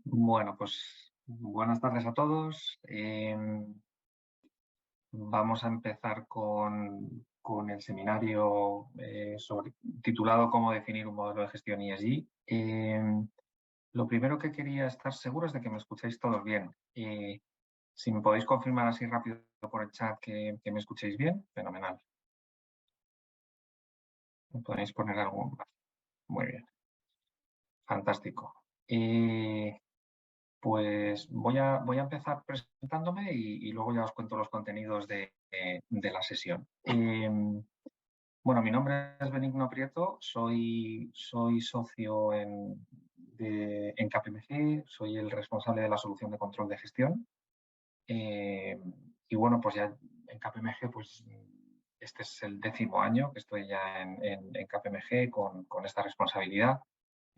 Bueno, pues buenas tardes a todos. Vamos a empezar con el seminario titulado Cómo definir un modelo de gestión ESG. Lo primero que quería estar seguro es de que me escuchéis todos bien. Si me podéis confirmar así rápido por el chat que me escuchéis bien, fenomenal. ¿Me podéis poner algo más? Muy bien, fantástico. Pues voy a empezar presentándome y luego ya os cuento los contenidos de la sesión. Bueno, mi nombre es Benigno Prieto, soy socio en KPMG, soy el responsable de la solución de control de gestión. Y bueno, pues ya en KPMG, pues este es el 10º año que estoy ya en KPMG con esta responsabilidad.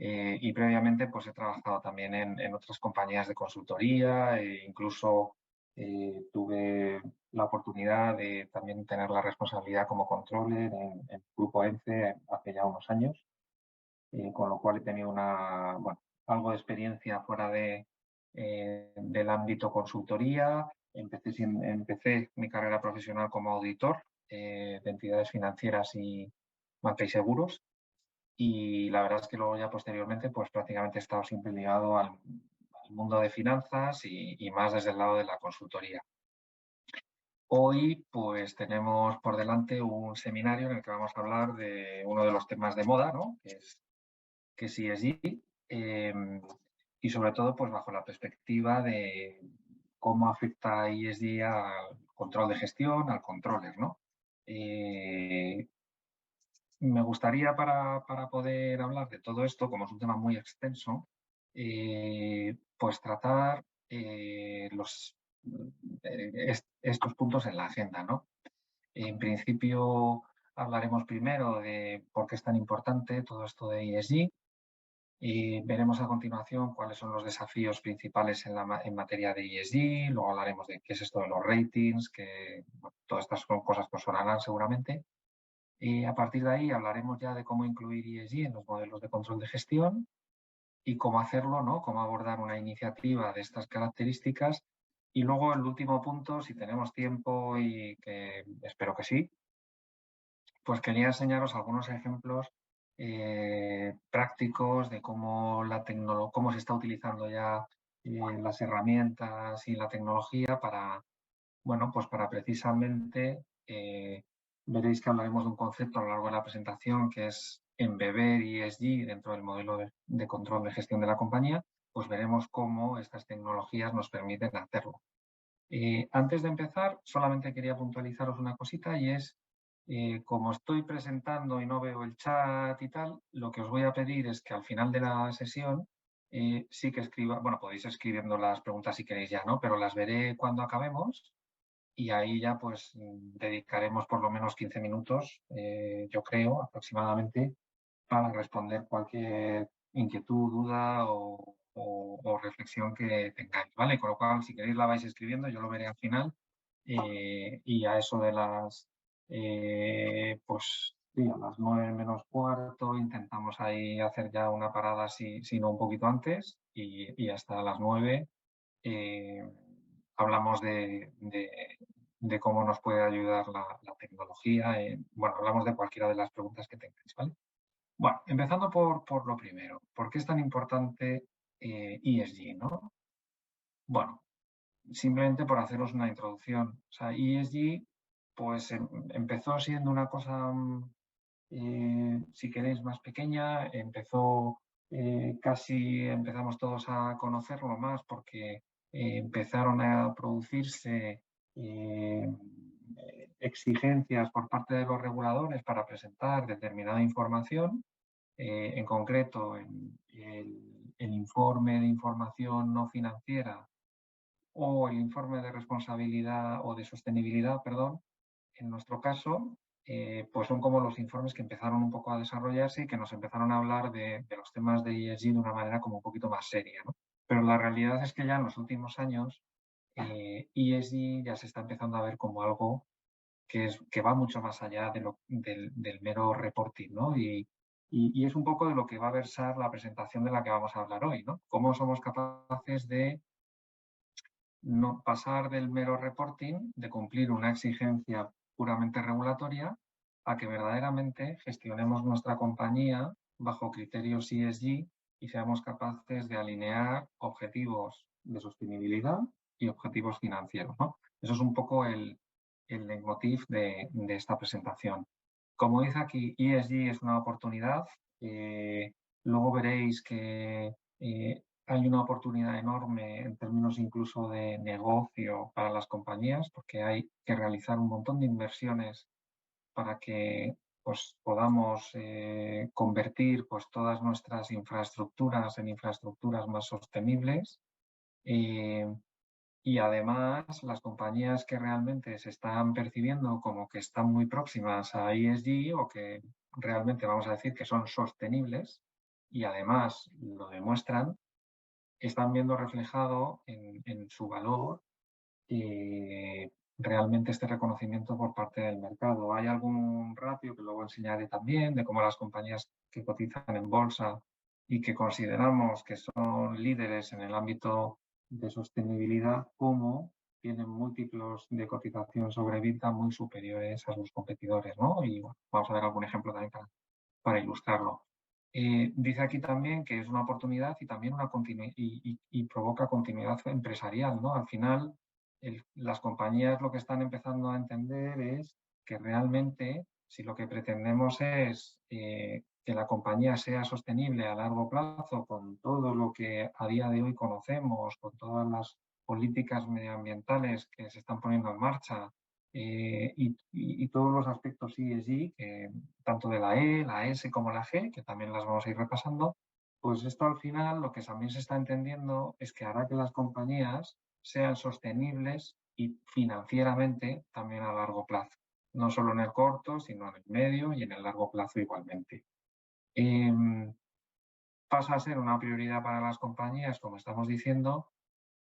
Y previamente pues he trabajado también en otras compañías de consultoría e incluso tuve la oportunidad de también tener la responsabilidad como controller en el grupo ENCE hace ya unos años, con lo cual he tenido algo de experiencia fuera del ámbito consultoría. Empecé mi carrera profesional como auditor de entidades financieras y banca y seguros. Y la verdad es que luego ya posteriormente pues prácticamente he estado siempre ligado al mundo de finanzas y más desde el lado de la consultoría. Hoy pues tenemos por delante un seminario en el que vamos a hablar de uno de los temas de moda, ¿no? que es ESG, y sobre todo pues bajo la perspectiva de cómo afecta ESG al control de gestión, al controller, ¿no? Me gustaría para poder hablar de todo esto, como es un tema muy extenso, pues tratar estos puntos en la agenda, ¿no? En principio hablaremos primero de por qué es tan importante todo esto de ESG y veremos a continuación cuáles son los desafíos principales en materia de ESG, luego hablaremos de qué es esto de los ratings, que bueno, todas estas son cosas que os sonarán seguramente. Y a partir de ahí hablaremos ya de cómo incluir ESG en los modelos de control de gestión y cómo hacerlo, ¿no? Cómo abordar una iniciativa de estas características. Y luego el último punto, si tenemos tiempo y que espero que sí, pues quería enseñaros algunos ejemplos prácticos de cómo se está utilizando ya las herramientas y la tecnología bueno, pues para precisamente, veréis que hablaremos de un concepto a lo largo de la presentación que es embeber ESG dentro del modelo de control de gestión de la compañía, pues veremos cómo estas tecnologías nos permiten hacerlo. Antes de empezar, solamente quería puntualizaros una cosita y es, como estoy presentando y no veo el chat y tal, lo que os voy a pedir es que al final de la sesión sí que escriba, bueno, podéis escribiendo las preguntas si queréis ya, ¿no? Pero las veré cuando acabemos y ahí ya pues dedicaremos por lo menos 15 minutos, yo creo, aproximadamente, para responder cualquier inquietud, duda o reflexión que tengáis, ¿vale? Con lo cual, si queréis la vais escribiendo, yo lo veré al final y a eso de pues sí, a las 9 menos cuarto intentamos ahí hacer ya una parada, si no un poquito antes, y hasta las 9 eh, hablamos de cómo nos puede ayudar la tecnología. Bueno, hablamos de cualquiera de las preguntas que tengáis, ¿vale? Bueno, empezando por lo primero. ¿Por qué es tan importante ESG, no? Bueno, simplemente por haceros una introducción. O sea, ESG pues empezó siendo una cosa, si queréis, más pequeña. Empezamos todos a conocerlo más porque empezaron a producirse exigencias por parte de los reguladores para presentar determinada información, en concreto el informe de información no financiera o el informe de responsabilidad o de sostenibilidad, perdón. En nuestro caso, pues son como los informes que empezaron un poco a desarrollarse y que nos empezaron a hablar de los temas de ESG de una manera como un poquito más seria, ¿no? Pero la realidad es que ya en los últimos años ESG ya se está empezando a ver como algo que va mucho más allá del mero reporting, ¿no? Y es un poco de lo que va a versar la presentación de la que vamos a hablar hoy, ¿no? Cómo somos capaces de no pasar del mero reporting, de cumplir una exigencia puramente regulatoria, a que verdaderamente gestionemos nuestra compañía bajo criterios ESG y seamos capaces de alinear objetivos de sostenibilidad y objetivos financieros, ¿no? Eso es un poco el leitmotiv de esta presentación. Como dice aquí, ESG es una oportunidad. Luego veréis que hay una oportunidad enorme en términos incluso de negocio para las compañías, porque hay que realizar un montón de inversiones para que pues, podamos convertir pues, todas nuestras infraestructuras en infraestructuras más sostenibles. Y además, las compañías que realmente se están percibiendo como que están muy próximas a ESG o que realmente vamos a decir que son sostenibles y además lo demuestran, están viendo reflejado en su valor realmente este reconocimiento por parte del mercado. Hay algún ratio que luego enseñaré también de cómo las compañías que cotizan en bolsa y que consideramos que son líderes en el ámbito de sostenibilidad, cómo tienen múltiplos de cotización sobre EBITDA muy superiores a sus competidores, ¿no? Y bueno, vamos a ver algún ejemplo también para ilustrarlo. Dice aquí también que es una oportunidad y también una y provoca continuidad empresarial, ¿no? Al final, las compañías lo que están empezando a entender es que realmente, si lo que pretendemos es que la compañía sea sostenible a largo plazo con todo lo que a día de hoy conocemos, con todas las políticas medioambientales que se están poniendo en marcha, y todos los aspectos ESG, tanto de la E, la S como la G, que también las vamos a ir repasando, pues esto al final lo que también se está entendiendo es que hará que las compañías sean sostenibles y financieramente también a largo plazo, no solo en el corto, sino en el medio y en el largo plazo igualmente. Pasa a ser una prioridad para las compañías, como estamos diciendo,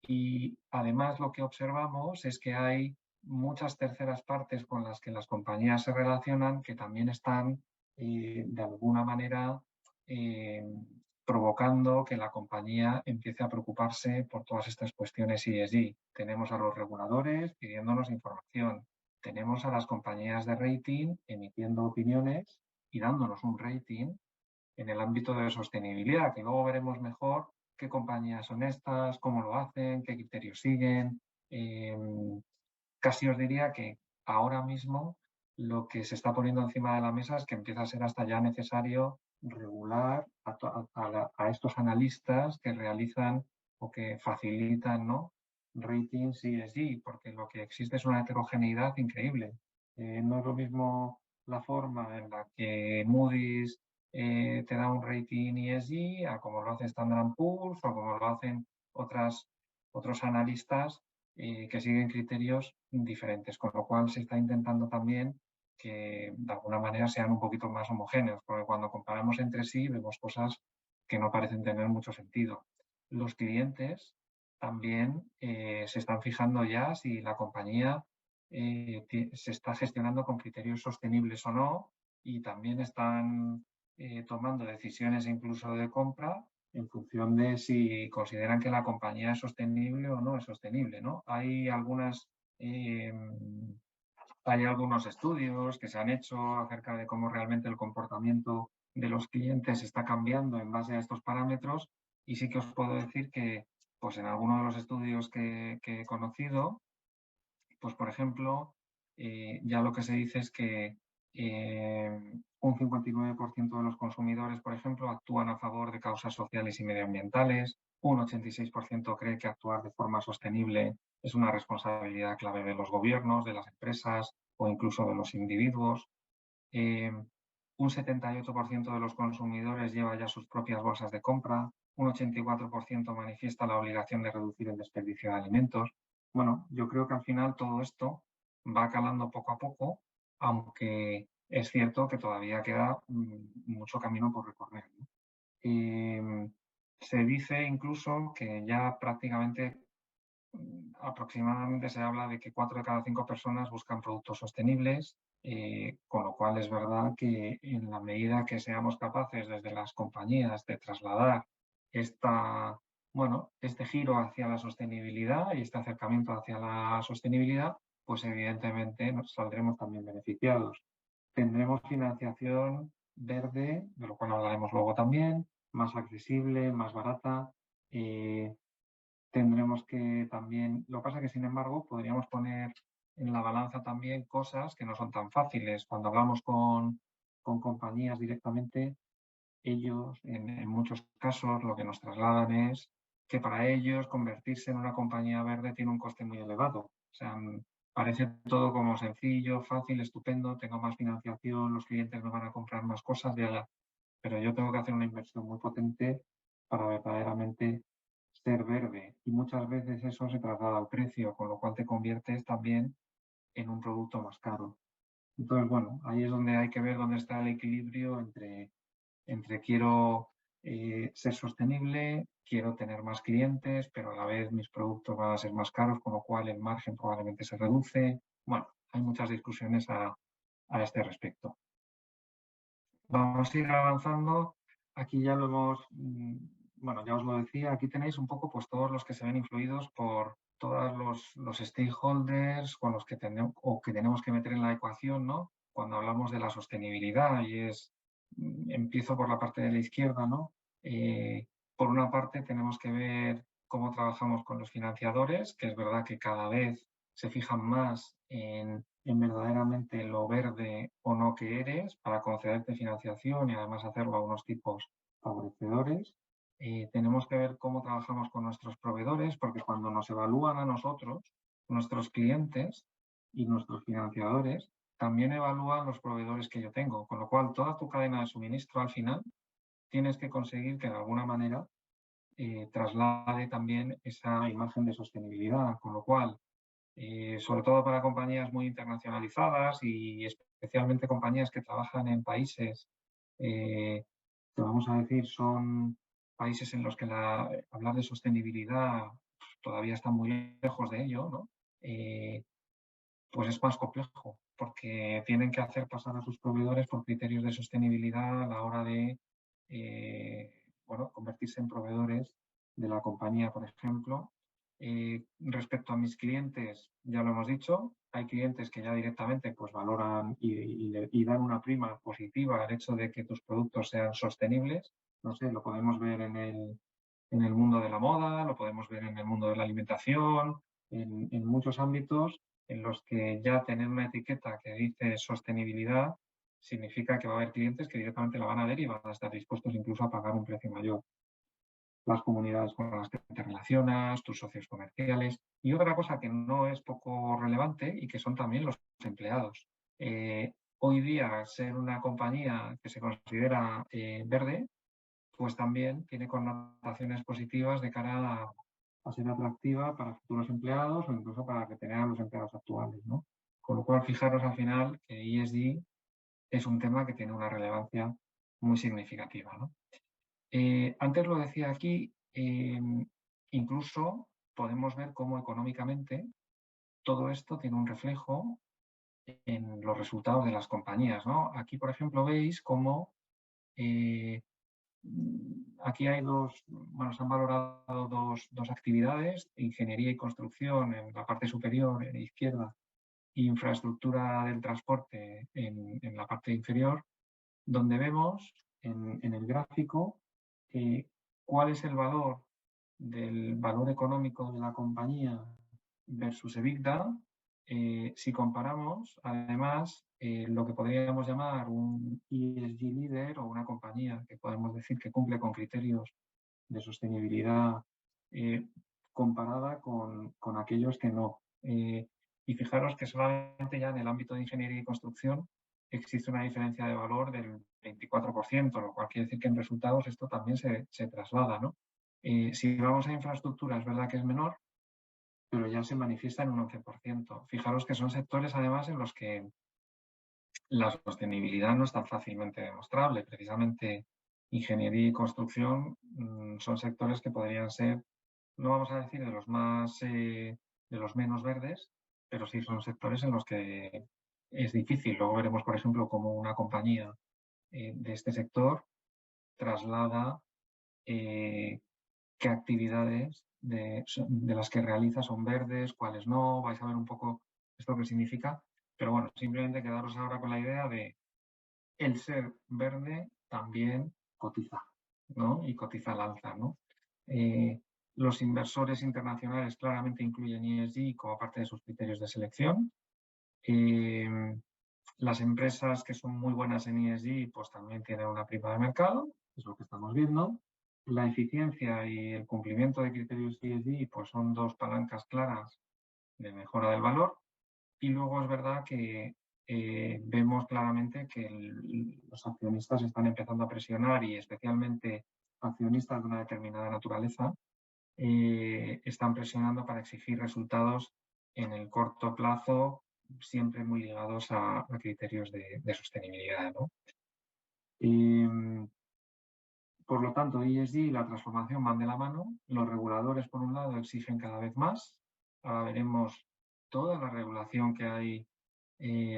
y además lo que observamos es que hay muchas terceras partes con las que las compañías se relacionan que también están de alguna manera eh, provocando que la compañía empiece a preocuparse por todas estas cuestiones ESG. Tenemos a los reguladores pidiéndonos información, tenemos a las compañías de rating emitiendo opiniones y dándonos un rating en el ámbito de sostenibilidad, que luego veremos mejor qué compañías son estas, cómo lo hacen, qué criterios siguen. Casi os diría que ahora mismo lo que se está poniendo encima de la mesa es que empieza a ser hasta ya necesario regular a estos analistas que realizan o que facilitan, ¿no?, ratings ESG, porque lo que existe es una heterogeneidad increíble. No es lo mismo la forma en la que Moody's te da un rating ESG a como lo hace Standard & Poor's o como lo hacen otros analistas que siguen criterios diferentes, con lo cual se está intentando también que de alguna manera sean un poquito más homogéneos, porque cuando comparamos entre sí vemos cosas que no parecen tener mucho sentido. Los clientes también se están fijando ya si la compañía se está gestionando con criterios sostenibles o no, y también están tomando decisiones incluso de compra en función de si consideran que la compañía es sostenible o no es sostenible, ¿no? Hay algunos estudios que se han hecho acerca de cómo realmente el comportamiento de los clientes está cambiando en base a estos parámetros, y sí que os puedo decir que pues en algunos de los estudios que he conocido, pues por ejemplo, ya lo que se dice es que un 59% de los consumidores, por ejemplo, actúan a favor de causas sociales y medioambientales, un 86% cree que actuar de forma sostenible es una responsabilidad clave de los gobiernos, de las empresas o incluso de los individuos. Un 78% de los consumidores lleva ya sus propias bolsas de compra, un 84% manifiesta la obligación de reducir el desperdicio de alimentos. Bueno, yo creo que al final todo esto va calando poco a poco, aunque es cierto que todavía queda mucho camino por recorrer, ¿no? Se dice incluso que ya prácticamente aproximadamente se habla de que 4 de cada 5 personas buscan productos sostenibles Con lo cual es verdad que en la medida que seamos capaces desde las compañías de trasladar este giro hacia la sostenibilidad y este acercamiento hacia la sostenibilidad, pues evidentemente nos saldremos también beneficiados. Tendremos financiación verde, de lo cual hablaremos luego también, más accesible, más barata. Tendremos que también, lo que pasa es que sin embargo podríamos poner en la balanza también cosas que no son tan fáciles. Cuando hablamos con compañías directamente, ellos en muchos casos lo que nos trasladan es que para ellos convertirse en una compañía verde tiene un coste muy elevado. O sea, parece todo como sencillo, fácil, estupendo, tengo más financiación, los clientes me van a comprar más cosas, pero yo tengo que hacer una inversión muy potente para verdaderamente ser verde. Y muchas veces eso se traslada al precio, con lo cual te conviertes también en un producto más caro. Entonces, bueno, ahí es donde hay que ver dónde está el equilibrio entre quiero ser sostenible, quiero tener más clientes, pero a la vez mis productos van a ser más caros, con lo cual el margen probablemente se reduce. Bueno, hay muchas discusiones a este respecto. Vamos a ir avanzando. Aquí ya lo hemos, bueno, ya os lo decía, aquí tenéis un poco pues todos los que se ven influidos por todos los stakeholders con los que tenemos o que tenemos que meter en la ecuación, ¿no? Cuando hablamos de la sostenibilidad y empiezo por la parte de la izquierda, ¿no? Por una parte tenemos que ver cómo trabajamos con los financiadores, que es verdad que cada vez se fijan más en verdaderamente lo verde o no que eres para concederte financiación y además hacerlo a unos tipos favorecedores. Tenemos que ver cómo trabajamos con nuestros proveedores, porque cuando nos evalúan a nosotros, nuestros clientes y nuestros financiadores, también evalúan los proveedores que yo tengo, con lo cual toda tu cadena de suministro al final tienes que conseguir que de alguna manera traslade también esa imagen de sostenibilidad, con lo cual sobre todo para compañías muy internacionalizadas y especialmente compañías que trabajan en países que vamos a decir son países en los que hablar de sostenibilidad todavía está muy lejos de ello, ¿no? Pues es más complejo porque tienen que hacer pasar a sus proveedores por criterios de sostenibilidad a la hora de convertirse en proveedores de la compañía, por ejemplo. Respecto a mis clientes, ya lo hemos dicho, hay clientes que ya directamente pues, valoran y dan una prima positiva al hecho de que tus productos sean sostenibles. No sé, lo podemos ver en el mundo de la moda, lo podemos ver en el mundo de la alimentación, en muchos ámbitos en los que ya tener una etiqueta que dice sostenibilidad significa que va a haber clientes que directamente la van a ver y van a estar dispuestos incluso a pagar un precio mayor. Las comunidades con las que te relacionas, tus socios comerciales. Y otra cosa que no es poco relevante y que son también los empleados. Hoy día, ser una compañía que se considera verde, pues también tiene connotaciones positivas de cara a ser atractiva para futuros empleados o incluso para retener a los empleados actuales, ¿no? Con lo cual, fijaros al final que ESG es un tema que tiene una relevancia muy significativa, ¿no? Antes lo decía aquí, incluso podemos ver cómo económicamente todo esto tiene un reflejo en los resultados de las compañías, ¿no? Aquí, por ejemplo, veis cómo aquí hay se han valorado dos actividades, ingeniería y construcción en la parte superior, en la izquierda, e infraestructura del transporte en la parte inferior, donde vemos en el gráfico cuál es el valor del valor económico de la compañía versus EBITDA, si comparamos, además, lo que podríamos llamar un ESG líder o una compañía que podemos decir que cumple con criterios de sostenibilidad comparada con aquellos que no. Y fijaros que solamente ya en el ámbito de ingeniería y construcción existe una diferencia de valor del 24%, lo cual quiere decir que en resultados esto también se traslada, ¿no? Si vamos a infraestructura, es verdad que es menor, pero ya se manifiesta en un 11%. Fijaros que son sectores, además, en los que la sostenibilidad no es tan fácilmente demostrable. Precisamente ingeniería y construcción son sectores que podrían ser, no vamos a decir de los menos verdes, pero sí son sectores en los que es difícil. Luego veremos, por ejemplo, cómo una compañía de este sector traslada qué actividades de las que realiza son verdes, cuáles no. Vais a ver un poco esto que significa. Pero bueno, simplemente quedaros ahora con la idea de el ser verde también cotiza, ¿no? Y cotiza al alza, ¿no? Los inversores internacionales claramente incluyen ESG como parte de sus criterios de selección. Las empresas que son muy buenas en ESG pues también tienen una prima de mercado, es lo que estamos viendo. La eficiencia y el cumplimiento de criterios ESG pues son dos palancas claras de mejora del valor. Y luego es verdad que vemos claramente que los accionistas están empezando a presionar, y especialmente accionistas de una determinada naturaleza están presionando para exigir resultados en el corto plazo, siempre muy ligados a criterios de sostenibilidad, ¿no? Por lo tanto, ESG y la transformación van de la mano. Los reguladores, por un lado, exigen cada vez más. Ahora veremos toda la regulación que hay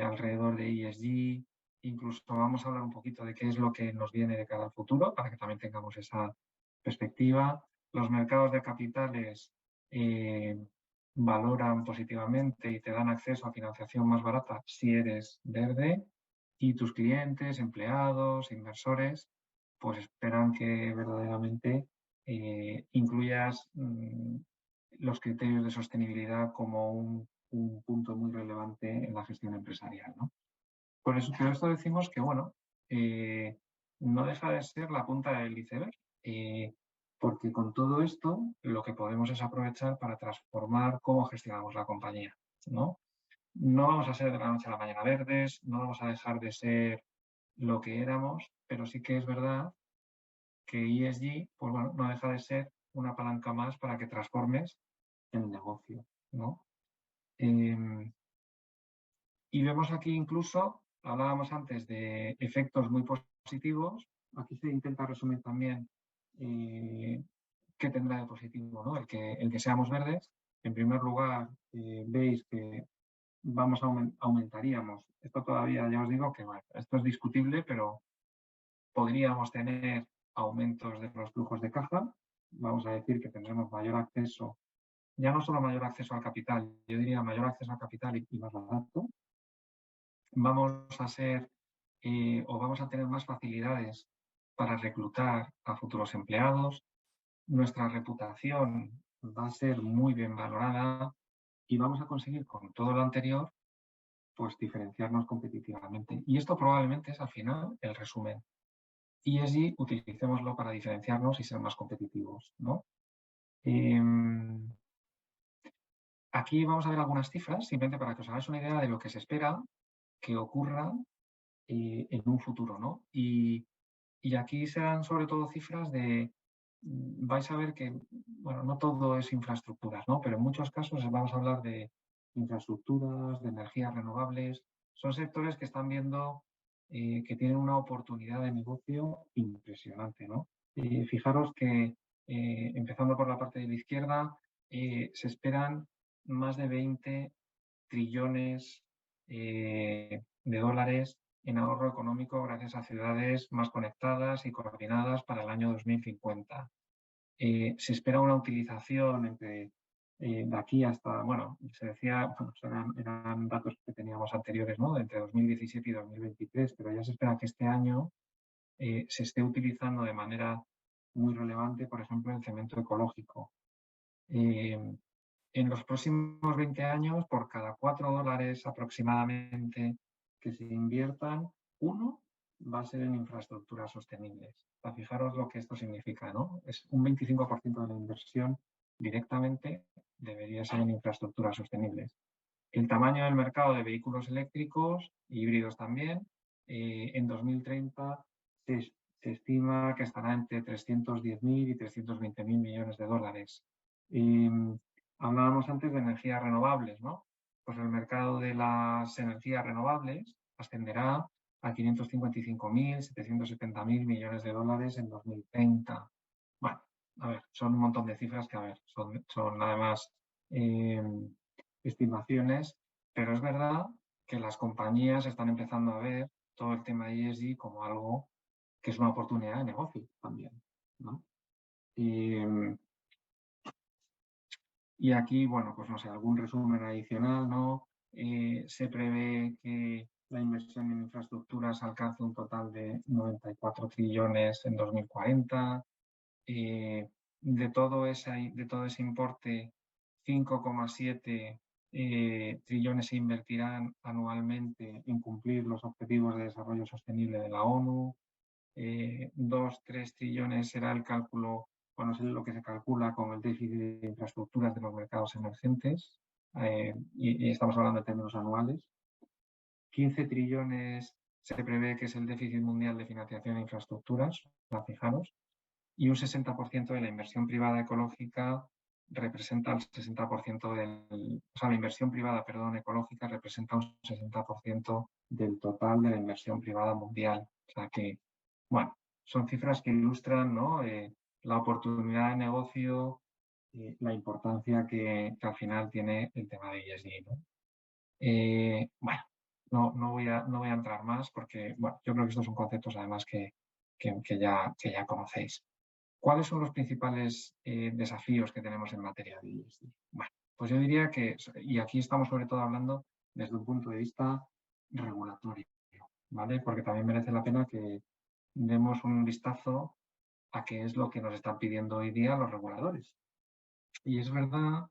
alrededor de ESG. Incluso vamos a hablar un poquito de qué es lo que nos viene de cara al futuro, para que también tengamos esa perspectiva. Los mercados de capitales valoran positivamente y te dan acceso a financiación más barata si eres verde, y tus clientes, empleados, inversores, pues esperan que verdaderamente incluyas los criterios de sostenibilidad como un punto muy relevante en la gestión empresarial, ¿no? Por esto decimos que, bueno, no deja de ser la punta del iceberg, porque con todo esto lo que podemos es aprovechar para transformar cómo gestionamos la compañía, ¿no? No vamos a ser de la noche a la mañana verdes, no vamos a dejar de ser lo que éramos, pero sí que es verdad que ESG, pues bueno, no deja de ser una palanca más para que transformes el negocio, ¿no? Y vemos aquí incluso, hablábamos antes de efectos muy positivos, aquí se intenta resumir también qué tendrá de positivo, ¿no? El que seamos verdes. En primer lugar, veis que aumentaríamos, esto todavía ya os digo que bueno, esto es discutible, pero podríamos tener aumentos de los flujos de caja. Vamos a decir que tendremos mayor acceso, ya no solo mayor acceso al capital, yo diría mayor acceso al capital y más barato. Vamos a ser o vamos a tener más facilidades para reclutar a futuros empleados. Nuestra reputación va a ser muy bien valorada y vamos a conseguir con todo lo anterior pues diferenciarnos competitivamente. Y esto probablemente es al final el resumen. ESG, utilicémoslo para diferenciarnos y ser más competitivos, ¿no? Aquí vamos a ver algunas cifras, simplemente para que os hagáis una idea de lo que se espera que ocurra en un futuro, ¿no? Y aquí se dan sobre todo cifras de, vais a ver que, bueno, no todo es infraestructuras, ¿no? Pero en muchos casos vamos a hablar de infraestructuras, de energías renovables. Son sectores que están viendo que tienen una oportunidad de negocio impresionante, ¿no? Fijaros que, empezando por la parte de la izquierda, se esperan más de 20 trillones de dólares en ahorro económico gracias a ciudades más conectadas y coordinadas para el año 2050. Se espera una utilización de aquí hasta, bueno, se decía, bueno, eran datos que teníamos anteriores, ¿no? Entre 2017 y 2023, pero ya se espera que este año se esté utilizando de manera muy relevante, por ejemplo, el cemento ecológico. En los próximos 20 años, por cada $4 aproximadamente que se inviertan, uno va a ser en infraestructuras sostenibles. Para fijaros lo que esto significa, ¿no? Es un 25% de la inversión directamente debería ser en infraestructuras sostenibles. El tamaño del mercado de vehículos eléctricos, híbridos también, en 2030 se estima que estará entre 310.000 y 320.000 millones de dólares. Hablábamos antes de energías renovables, ¿no? Pues el mercado de las energías renovables ascenderá a 555.000, 770.000 millones de dólares en 2030. Bueno, a ver, son un montón de cifras que, a ver, son además estimaciones, pero es verdad que las compañías están empezando a ver todo el tema de ESG como algo que es una oportunidad de negocio también, ¿no? Y aquí, bueno, pues no sé, algún resumen adicional, ¿no? Se prevé que la inversión en infraestructuras alcance un total de 94 trillones en 2040. De todo ese importe, 5,7 trillones se invertirán anualmente en cumplir los objetivos de desarrollo sostenible de la ONU. 2-3 trillones será el cálculo, bueno, es lo que se calcula con el déficit de infraestructuras de los mercados emergentes, y estamos hablando de términos anuales. 15 trillones se prevé que es el déficit mundial de financiación de infraestructuras, fijaros, y un 60% de la inversión privada ecológica representa el 60% o sea, la inversión privada, perdón, ecológica representa un 60% del total de la inversión privada mundial. O sea que, bueno, son cifras que ilustran, ¿no? La oportunidad de negocio, la importancia que al final tiene el tema de ESG, ¿no? Bueno, no voy a entrar más porque, bueno, yo creo que estos son conceptos además que ya conocéis. ¿Cuáles son los principales desafíos que tenemos en materia de ESG? Bueno, pues yo diría que, y aquí estamos sobre todo hablando desde un punto de vista regulatorio, ¿vale? Porque también merece la pena que demos un vistazo a qué es lo que nos están pidiendo hoy día los reguladores. Y es verdad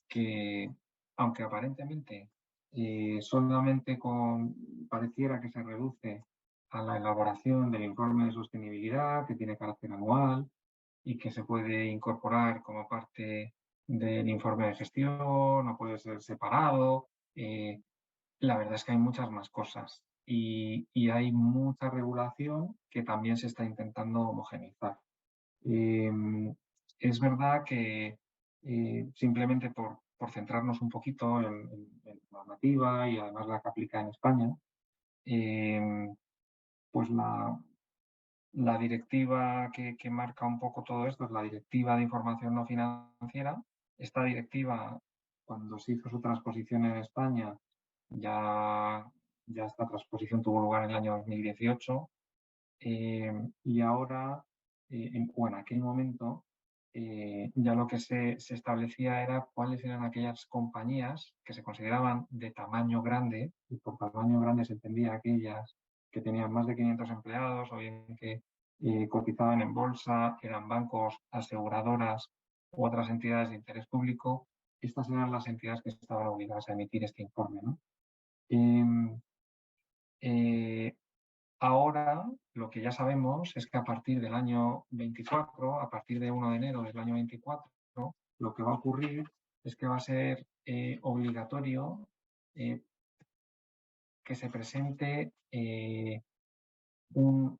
que, aunque aparentemente solamente pareciera que se reduce a la elaboración del informe de sostenibilidad, que tiene carácter anual y que se puede incorporar como parte del informe de gestión o puede ser separado, la verdad es que hay muchas más cosas y hay mucha regulación que también se está intentando homogeneizar. Es verdad que simplemente por centrarnos un poquito en normativa y además la que aplica en España, pues la directiva que marca un poco todo esto es la Directiva de Información No Financiera. Esta directiva, cuando se hizo su transposición en España, ya esta transposición tuvo lugar en el año 2018. Y ahora, en aquel momento, ya lo que se establecía era cuáles eran aquellas compañías que se consideraban de tamaño grande, y por tamaño grande se entendía aquellas que tenían más de 500 empleados o bien que cotizaban en bolsa, que eran bancos, aseguradoras u otras entidades de interés público. Estas eran las entidades que estaban obligadas a emitir este informe, ¿no? Ahora, lo que ya sabemos es que a partir del año 24, a partir de 1 de enero del año 24, lo que va a ocurrir es que va a ser obligatorio que se presente un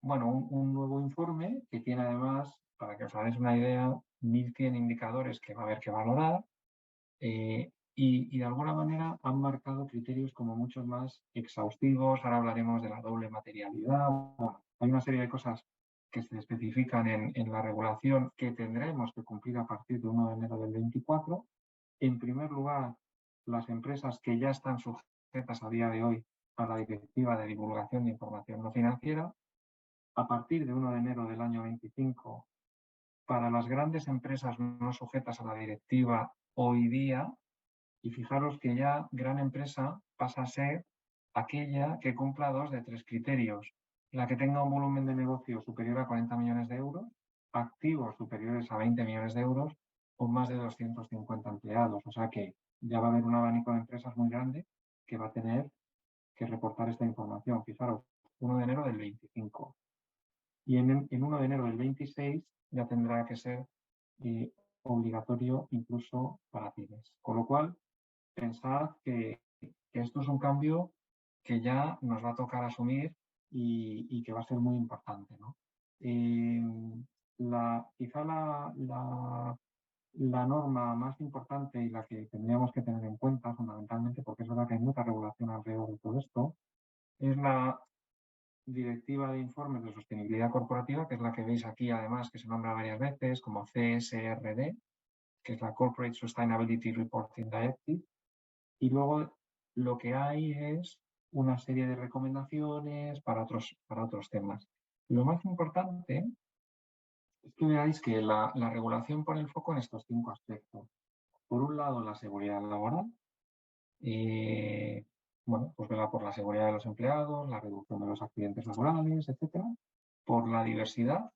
nuevo informe que tiene además, para que os hagáis una idea, 1.100 indicadores que va a haber que valorar. Y de alguna manera han marcado criterios como mucho más exhaustivos. Ahora hablaremos de la doble materialidad. Bueno, hay una serie de cosas que se especifican en la regulación que tendremos que cumplir a partir de 1 de enero del 24. En primer lugar, las empresas que ya están sujetas a día de hoy a la Directiva de Divulgación de Información No Financiera. A partir de 1 de enero del año 25, para las grandes empresas no sujetas a la directiva hoy día. Y fijaros que ya gran empresa pasa a ser aquella que cumpla 2 de 3 criterios. La que tenga un volumen de negocio superior a 40 millones de euros, activos superiores a 20 millones de euros o más de 250 empleados. O sea que ya va a haber un abanico de empresas muy grande que va a tener que reportar esta información. Fijaros, 1 de enero del 25. Y en 1 de enero del 26 ya tendrá que ser obligatorio incluso para pymes. Con lo cual, pensad que esto es un cambio que ya nos va a tocar asumir y que va a ser muy importante, ¿no? Quizá la norma más importante y la que tendríamos que tener en cuenta fundamentalmente, porque es verdad que hay mucha regulación alrededor de todo esto, es la Directiva de Informes de Sostenibilidad Corporativa, que es la que veis aquí además, que se nombra varias veces como CSRD, que es la Corporate Sustainability Reporting Directive. Y luego lo que hay es una serie de recomendaciones para otros temas. Lo más importante es que veáis que la regulación pone el foco en estos 5 aspectos. Por un lado, la seguridad laboral. Bueno, pues vela por la seguridad de los empleados, la reducción de los accidentes laborales, etcétera. Por la diversidad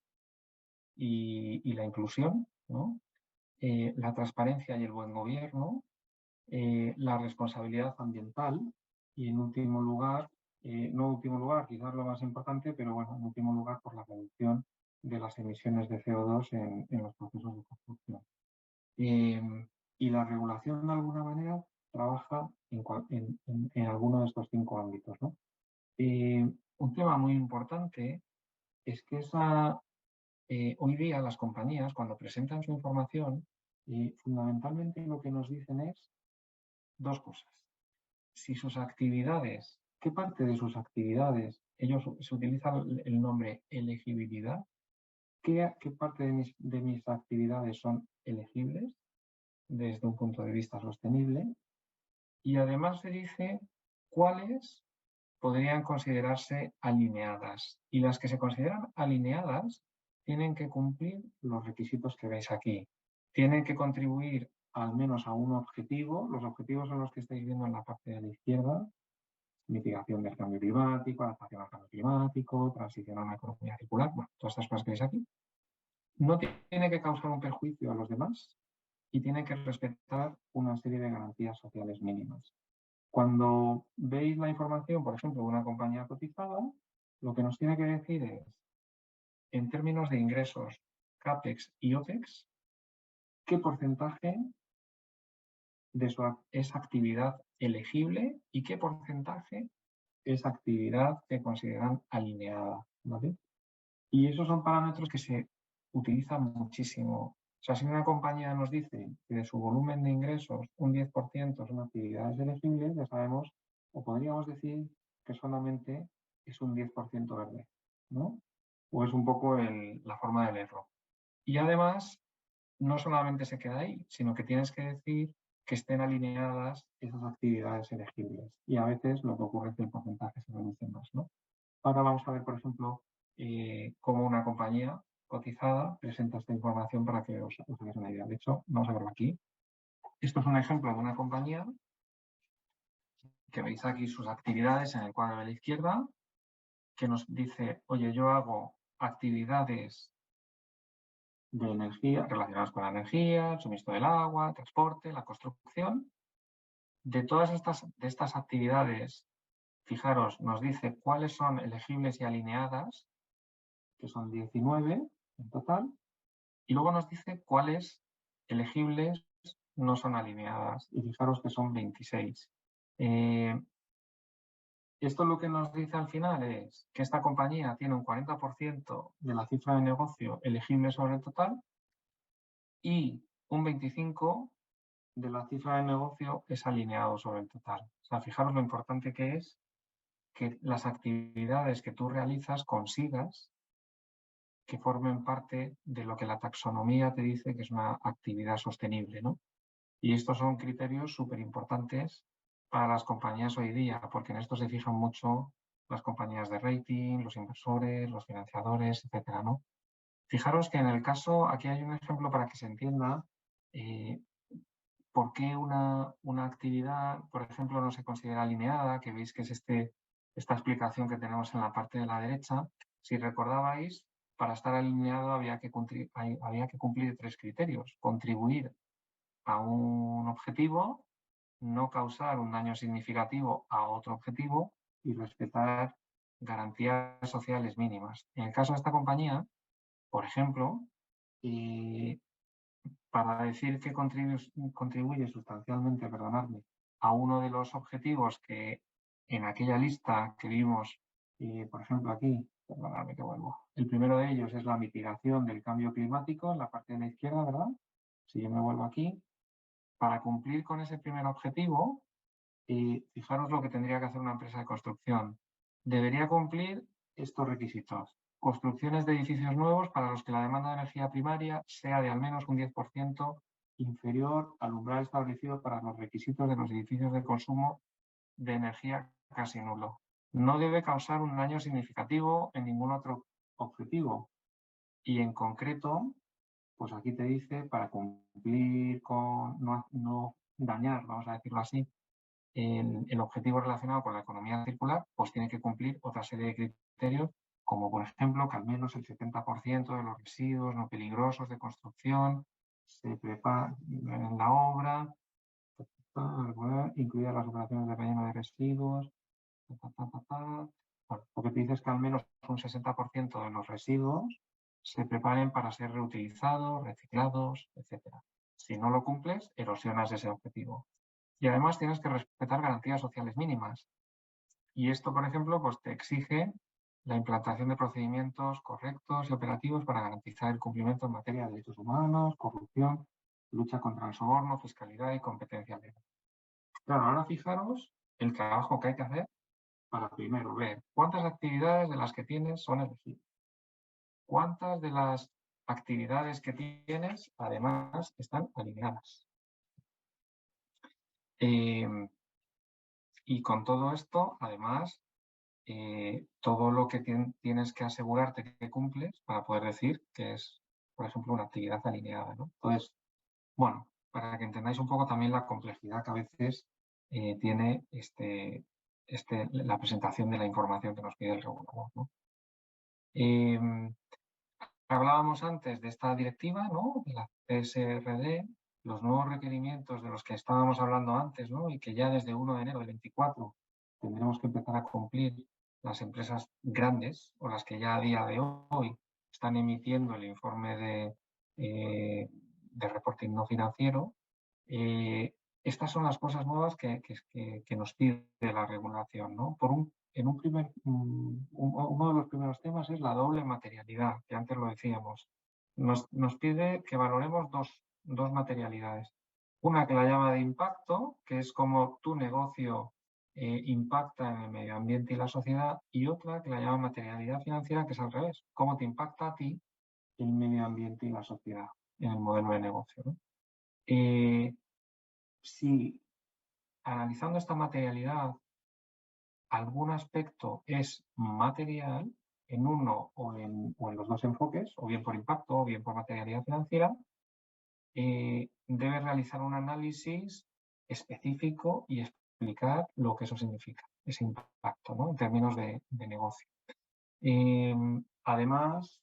y la inclusión, ¿no? La transparencia y el buen gobierno, la responsabilidad ambiental y en último lugar, no último lugar, quizás lo más importante, pero bueno, en último lugar por la reducción de las emisiones de CO2 en los procesos de construcción. Y la regulación de alguna manera trabaja en alguno de estos 5 ámbitos, ¿no? Un tema muy importante es que hoy día las compañías, cuando presentan su información, fundamentalmente lo que nos dicen es 2 cosas. Si sus actividades, ¿qué parte de sus actividades? Ellos se utiliza el nombre elegibilidad. ¿Qué parte de mis actividades son elegibles desde un punto de vista sostenible? Y además se dice cuáles podrían considerarse alineadas. Y las que se consideran alineadas tienen que cumplir los requisitos que veis aquí. Tienen que contribuir al menos a un objetivo. Los objetivos son los que estáis viendo en la parte de la izquierda. Mitigación del cambio climático, adaptación al cambio climático, transición a una economía circular. Bueno, todas estas cosas que veis aquí. No tiene que causar un perjuicio a los demás y tiene que respetar una serie de garantías sociales mínimas. Cuando veis la información, por ejemplo, de una compañía cotizada, lo que nos tiene que decir es, en términos de ingresos, CAPEX y OPEX, qué porcentaje de es actividad elegible y qué porcentaje es actividad que consideran alineada, ¿vale? Y esos son parámetros que se utilizan muchísimo. O sea, si una compañía nos dice que de su volumen de ingresos un 10% son actividades elegibles, ya sabemos, o podríamos decir que solamente es un 10% verde, ¿no? O es un poco la forma de leerlo. Y además, no solamente se queda ahí, sino que tienes que decir que estén alineadas esas actividades elegibles. Y a veces lo que ocurre es que el porcentaje se reduce más, ¿no? Ahora vamos a ver, por ejemplo, cómo una compañía cotizada presenta esta información para que os hagáis una idea. De hecho, vamos a verlo aquí. Esto es un ejemplo de una compañía que veis aquí sus actividades en el cuadro de la izquierda, que nos dice, oye, yo hago actividades de energía relacionadas con la energía, el suministro del agua, transporte, la construcción. De todas estas actividades, fijaros, nos dice cuáles son elegibles y alineadas, que son 19 en total, y luego nos dice cuáles elegibles no son alineadas, y fijaros que son 26. Esto lo que nos dice al final es que esta compañía tiene un 40% de la cifra de negocio elegible sobre el total y un 25% de la cifra de negocio es alineado sobre el total. O sea, fijaros lo importante que es que las actividades que tú realizas consigas que formen parte de lo que la taxonomía te dice que es una actividad sostenible, ¿no? Y estos son criterios súper importantes para las compañías hoy día, porque en esto se fijan mucho las compañías de rating, los inversores, los financiadores, etcétera, ¿no? Fijaros que en el caso, aquí hay un ejemplo para que se entienda por qué una actividad, por ejemplo, no se considera alineada, que veis que es esta explicación que tenemos en la parte de la derecha. Si recordabais, para estar alineado había que cumplir 3 criterios. Contribuir a un objetivo, no causar un daño significativo a otro objetivo y respetar garantías sociales mínimas. En el caso de esta compañía, por ejemplo, para decir que contribuye sustancialmente, perdonadme, a uno de los objetivos que en aquella lista que vimos, por ejemplo aquí, perdonadme que vuelvo, el primero de ellos es la mitigación del cambio climático en la parte de la izquierda, ¿verdad? Si yo me vuelvo aquí, para cumplir con ese primer objetivo, fijaros lo que tendría que hacer una empresa de construcción. Debería cumplir estos requisitos. Construcciones de edificios nuevos para los que la demanda de energía primaria sea de al menos un 10% inferior al umbral establecido para los requisitos de los edificios de consumo de energía casi nulo. No debe causar un daño significativo en ningún otro objetivo. Y en concreto, pues aquí te dice, para cumplir con no dañar, vamos a decirlo así, el objetivo relacionado con la economía circular, pues tiene que cumplir otra serie de criterios, como por ejemplo que al menos el 70% de los residuos no peligrosos de construcción se prepara en la obra, incluidas las operaciones de relleno de residuos. Bueno, lo que te dice es que al menos un 60% de los residuos se preparen para ser reutilizados, reciclados, etc. Si no lo cumples, erosionas ese objetivo. Y además tienes que respetar garantías sociales mínimas. Y esto, por ejemplo, pues te exige la implantación de procedimientos correctos y operativos para garantizar el cumplimiento en materia de derechos humanos, corrupción, lucha contra el soborno, fiscalidad y competencia legal. Claro, ahora fijaros el trabajo que hay que hacer para primero ver cuántas actividades de las que tienes son elegibles. Cuántas de las actividades que tienes, además, están alineadas. Y con todo esto, además, todo lo que tienes que asegurarte que cumples para poder decir que es, por ejemplo, una actividad alineada, ¿no? Entonces, bueno, para que entendáis un poco también la complejidad que a veces tiene la presentación de la información que nos pide el regulador, ¿no? Hablábamos antes de esta directiva, ¿no? De la CSRD, los nuevos requerimientos de los que estábamos hablando antes, ¿no? Y que ya desde 1 de enero del 24 tendremos que empezar a cumplir las empresas grandes o las que ya a día de hoy están emitiendo el informe de reporting no financiero. Estas son las cosas nuevas que nos pide la regulación, ¿no? Uno de los primeros temas es la doble materialidad, que antes lo decíamos. Nos pide que valoremos dos materialidades. Una que la llama de impacto, que es como tu negocio impacta en el medio ambiente y la sociedad, y otra que la llama materialidad financiera, que es al revés, cómo te impacta a ti el medio ambiente y la sociedad en el modelo de negocio, ¿no? Si analizando esta materialidad algún aspecto es material en uno o en los dos enfoques, o bien por impacto o bien por materialidad financiera, debe realizar un análisis específico y explicar lo que eso significa, ese impacto, ¿no? En términos de negocio. Además,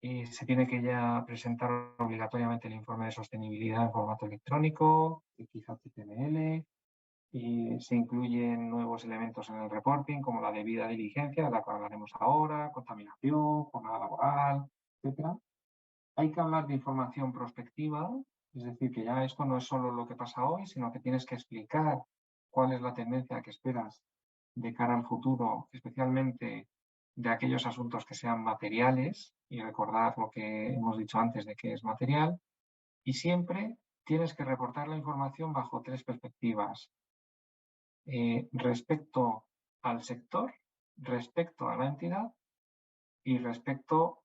se tiene que ya presentar obligatoriamente el informe de sostenibilidad en formato electrónico, XHTML. Se incluyen nuevos elementos en el reporting, como la debida diligencia, de la cual hablaremos ahora, contaminación, jornada laboral, etc. Hay que hablar de información prospectiva, es decir, que ya esto no es solo lo que pasa hoy, sino que tienes que explicar cuál es la tendencia que esperas de cara al futuro, especialmente de aquellos asuntos que sean materiales, y recordar lo que hemos dicho antes de que es material. Y siempre tienes que reportar la información bajo tres perspectivas. Respecto al sector, respecto a la entidad y respecto,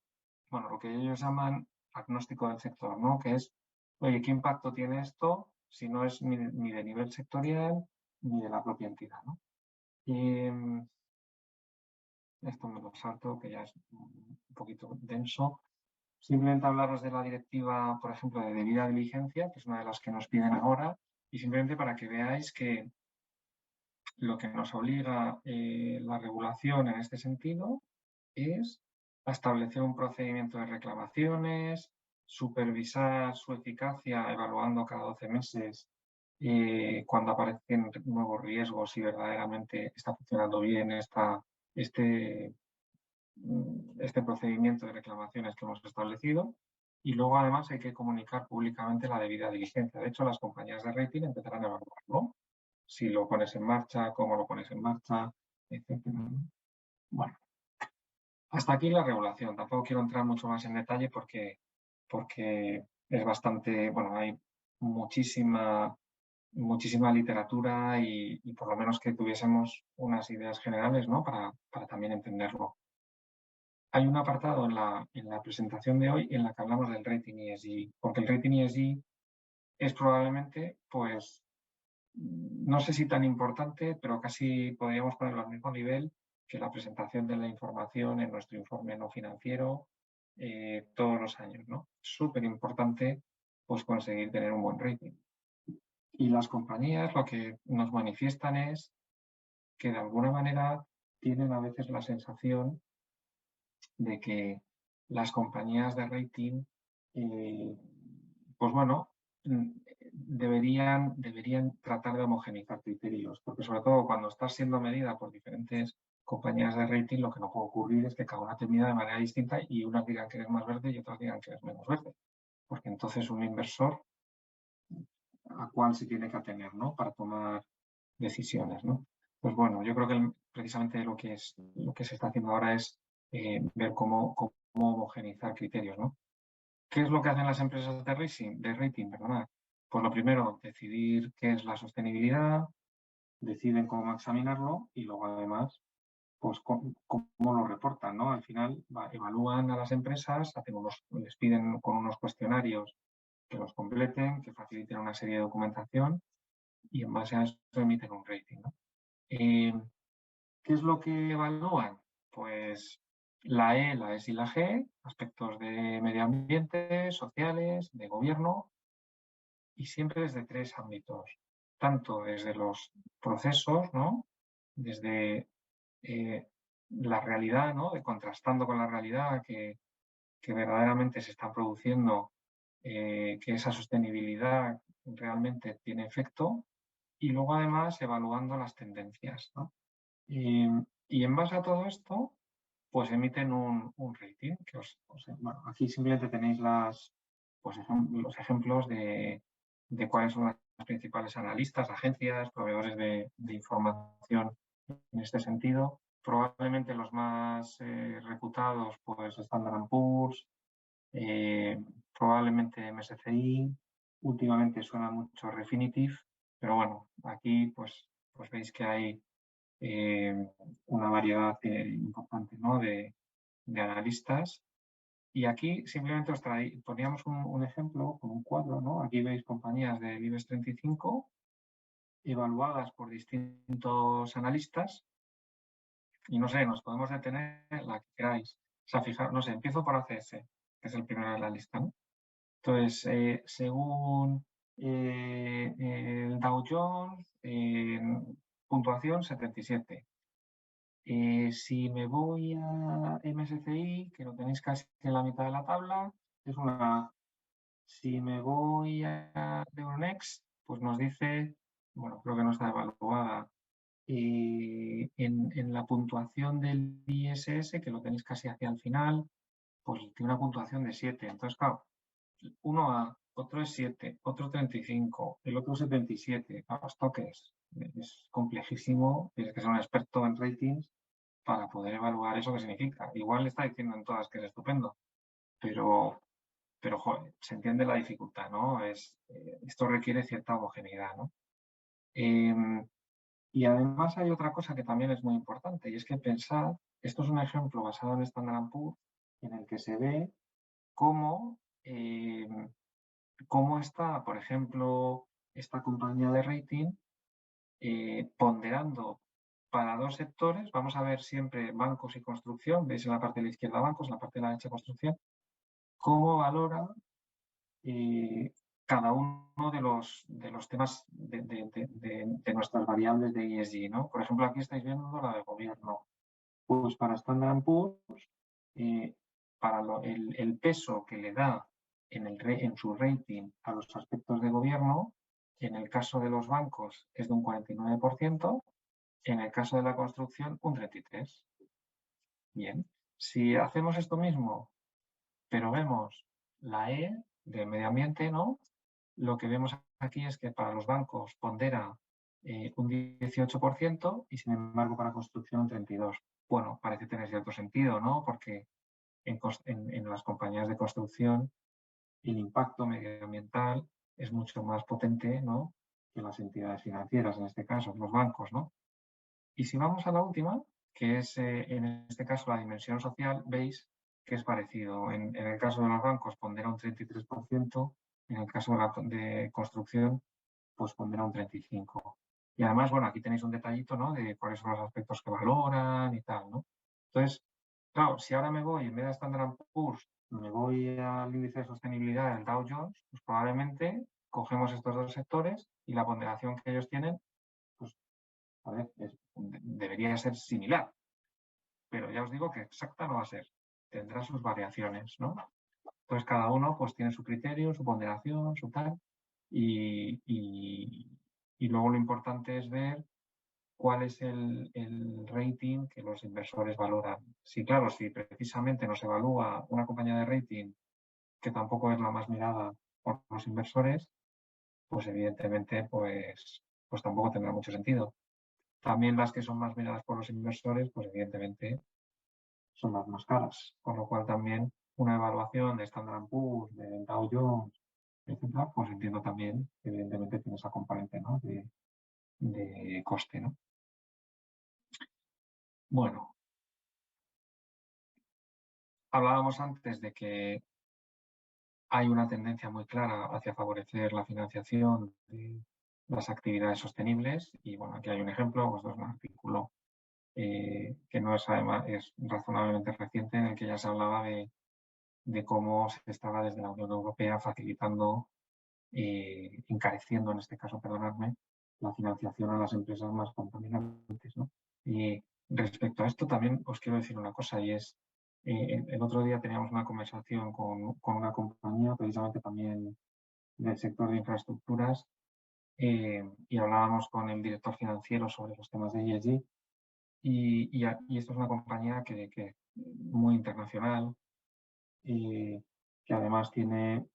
bueno, lo que ellos llaman agnóstico del sector, ¿no? Que es, oye, ¿qué impacto tiene esto si no es ni de nivel sectorial ni de la propia entidad, ¿no? Esto me lo salto, que ya es un poquito denso. Simplemente hablaros de la directiva, por ejemplo, de debida diligencia, que es una de las que nos piden ahora, y simplemente para que veáis que lo que nos obliga la regulación en este sentido es a establecer un procedimiento de reclamaciones, supervisar su eficacia evaluando cada 12 meses cuando aparecen nuevos riesgos si verdaderamente está funcionando bien este procedimiento de reclamaciones que hemos establecido. Y luego, además, hay que comunicar públicamente la debida diligencia. De hecho, las compañías de rating empezarán a evaluarlo. Si lo pones en marcha, cómo lo pones en marcha, etc. Bueno, hasta aquí la regulación. Tampoco quiero entrar mucho más en detalle porque es bastante, bueno, hay muchísima literatura y por lo menos que tuviésemos unas ideas generales, ¿no? Para también entenderlo. Hay un apartado en la presentación de hoy en la que hablamos del rating ESG, porque el rating ESG es probablemente, pues, no sé si tan importante, pero casi podríamos ponerlo al mismo nivel que la presentación de la información en nuestro informe no financiero todos los años, ¿no? Súper importante pues conseguir tener un buen rating. Y las compañías lo que nos manifiestan es que de alguna manera tienen a veces la sensación de que las compañías de rating, pues bueno, deberían tratar de homogeneizar criterios, porque sobre todo cuando estás siendo medida por diferentes compañías de rating, lo que no puede ocurrir es que cada una te mida de manera distinta y unas digan que eres más verde y otras digan que eres menos verde, porque entonces un inversor a cuál se tiene que atener, ¿no? Para tomar decisiones, ¿no? Pues bueno, yo creo que precisamente lo que se está haciendo ahora es ver cómo homogeneizar criterios, ¿no? ¿Qué es lo que hacen las empresas de rating? Perdona. Pues lo primero, decidir qué es la sostenibilidad, deciden cómo examinarlo y luego además, pues cómo lo reportan, ¿no? Al final evalúan a las empresas, les piden con unos cuestionarios que los completen, que faciliten una serie de documentación y en base a eso emiten un rating, ¿no? ¿Qué es lo que evalúan? Pues la E, la S y la G, aspectos de medio ambiente, sociales, de gobierno, y siempre desde tres ámbitos, tanto desde los procesos, ¿no? Desde la realidad, ¿no? De contrastando con la realidad que verdaderamente se está produciendo, que esa sostenibilidad realmente tiene efecto, y luego además evaluando las tendencias, ¿no? Y en base a todo esto, pues emiten un rating, que bueno, aquí simplemente tenéis los ejemplos de cuáles son las principales analistas, agencias, proveedores de información en este sentido. Probablemente los más reputados, pues Standard & Poor's, probablemente MSCI, últimamente suena mucho Refinitiv, pero bueno, aquí pues veis que hay una variedad importante, ¿no? de analistas. Y aquí simplemente poníamos un ejemplo con un cuadro, ¿no? Aquí veis compañías del IBEX 35 evaluadas por distintos analistas y no sé, nos podemos detener la que queráis. O sea, fijar, no sé, empiezo por ACS, que es el primero de la lista, ¿no? Entonces, según el Dow Jones, puntuación 77. Si me voy a MSCI, que lo tenéis casi en la mitad de la tabla, es una. Si me voy a Euronext, pues nos dice, bueno, creo que no está evaluada, en la puntuación del ISS, que lo tenéis casi hacia el final, pues tiene una puntuación de 7. Entonces, claro, uno A, otro es 7, otro 35, el otro 77. Claro, ¿esto qué es? Es complejísimo, tienes que ser un experto en ratings para poder evaluar eso que significa. Igual le está diciendo en todas que es estupendo, pero joder, se entiende la dificultad, ¿no? Esto requiere cierta homogeneidad, ¿no? Y además hay otra cosa que también es muy importante, y es que pensar, esto es un ejemplo basado en Standard & Poor's, en el que se ve cómo, cómo está, por ejemplo, esta compañía de rating ponderando para dos sectores. Vamos a ver siempre bancos y construcción, veis en la parte de la izquierda bancos, en la parte de la derecha construcción, cómo valora cada uno de los temas de nuestras variables de ESG, ¿no? Por ejemplo, aquí estáis viendo la de gobierno. Pues para Standard & Poor's, para el peso que le da en su rating a los aspectos de gobierno, en el caso de los bancos es de un 49%, en el caso de la construcción un 33%. Bien, si hacemos esto mismo, pero vemos la E de medio ambiente, ¿no? Lo que vemos aquí es que para los bancos pondera un 18% y sin embargo para construcción un 32%. Bueno, parece tener cierto sentido, ¿no? Porque en las compañías de construcción el impacto medioambiental es mucho más potente, ¿no? Que las entidades financieras, en este caso, los bancos, ¿no? Y si vamos a la última, que es en este caso la dimensión social, veis que es parecido. En el caso de los bancos pondera un 33%, en el caso de construcción pues pondrá un 35. Y además, bueno, aquí tenéis un detallito, ¿no? De cuáles son los aspectos que valoran y tal, ¿no? Entonces, claro, si ahora me voy, en vez de Standard Poor's, me voy al índice de sostenibilidad del Dow Jones, pues probablemente cogemos estos dos sectores y la ponderación que ellos tienen, pues, a ver, debería ser similar. Pero ya os digo que exacta no va a ser. Tendrá sus variaciones, ¿no? Entonces, cada uno pues tiene su criterio, su ponderación, su tal. Y luego lo importante es ver cuál es el rating que los inversores valoran. Sí, claro, si precisamente nos evalúa una compañía de rating que tampoco es la más mirada por los inversores, pues evidentemente pues tampoco tendrá mucho sentido. También las que son más miradas por los inversores, pues evidentemente son las más caras. Con lo cual también una evaluación de Standard Poor's, de Dow Jones, etcétera, pues entiendo también que evidentemente tiene esa componente, ¿no? de coste, ¿no? Bueno, hablábamos antes de que hay una tendencia muy clara hacia favorecer la financiación de las actividades sostenibles y bueno, aquí hay un ejemplo, pues es un artículo que no es además, es razonablemente reciente en el que ya se hablaba de cómo se estaba desde la Unión Europea facilitando, encareciendo en este caso, perdonadme, la financiación a las empresas más contaminantes, ¿no? Y respecto a esto también os quiero decir una cosa y es, el otro día teníamos una conversación con una compañía, precisamente también del sector de infraestructuras, y hablábamos con el director financiero sobre los temas de ESG. Y esto es una compañía que muy internacional, que además tiene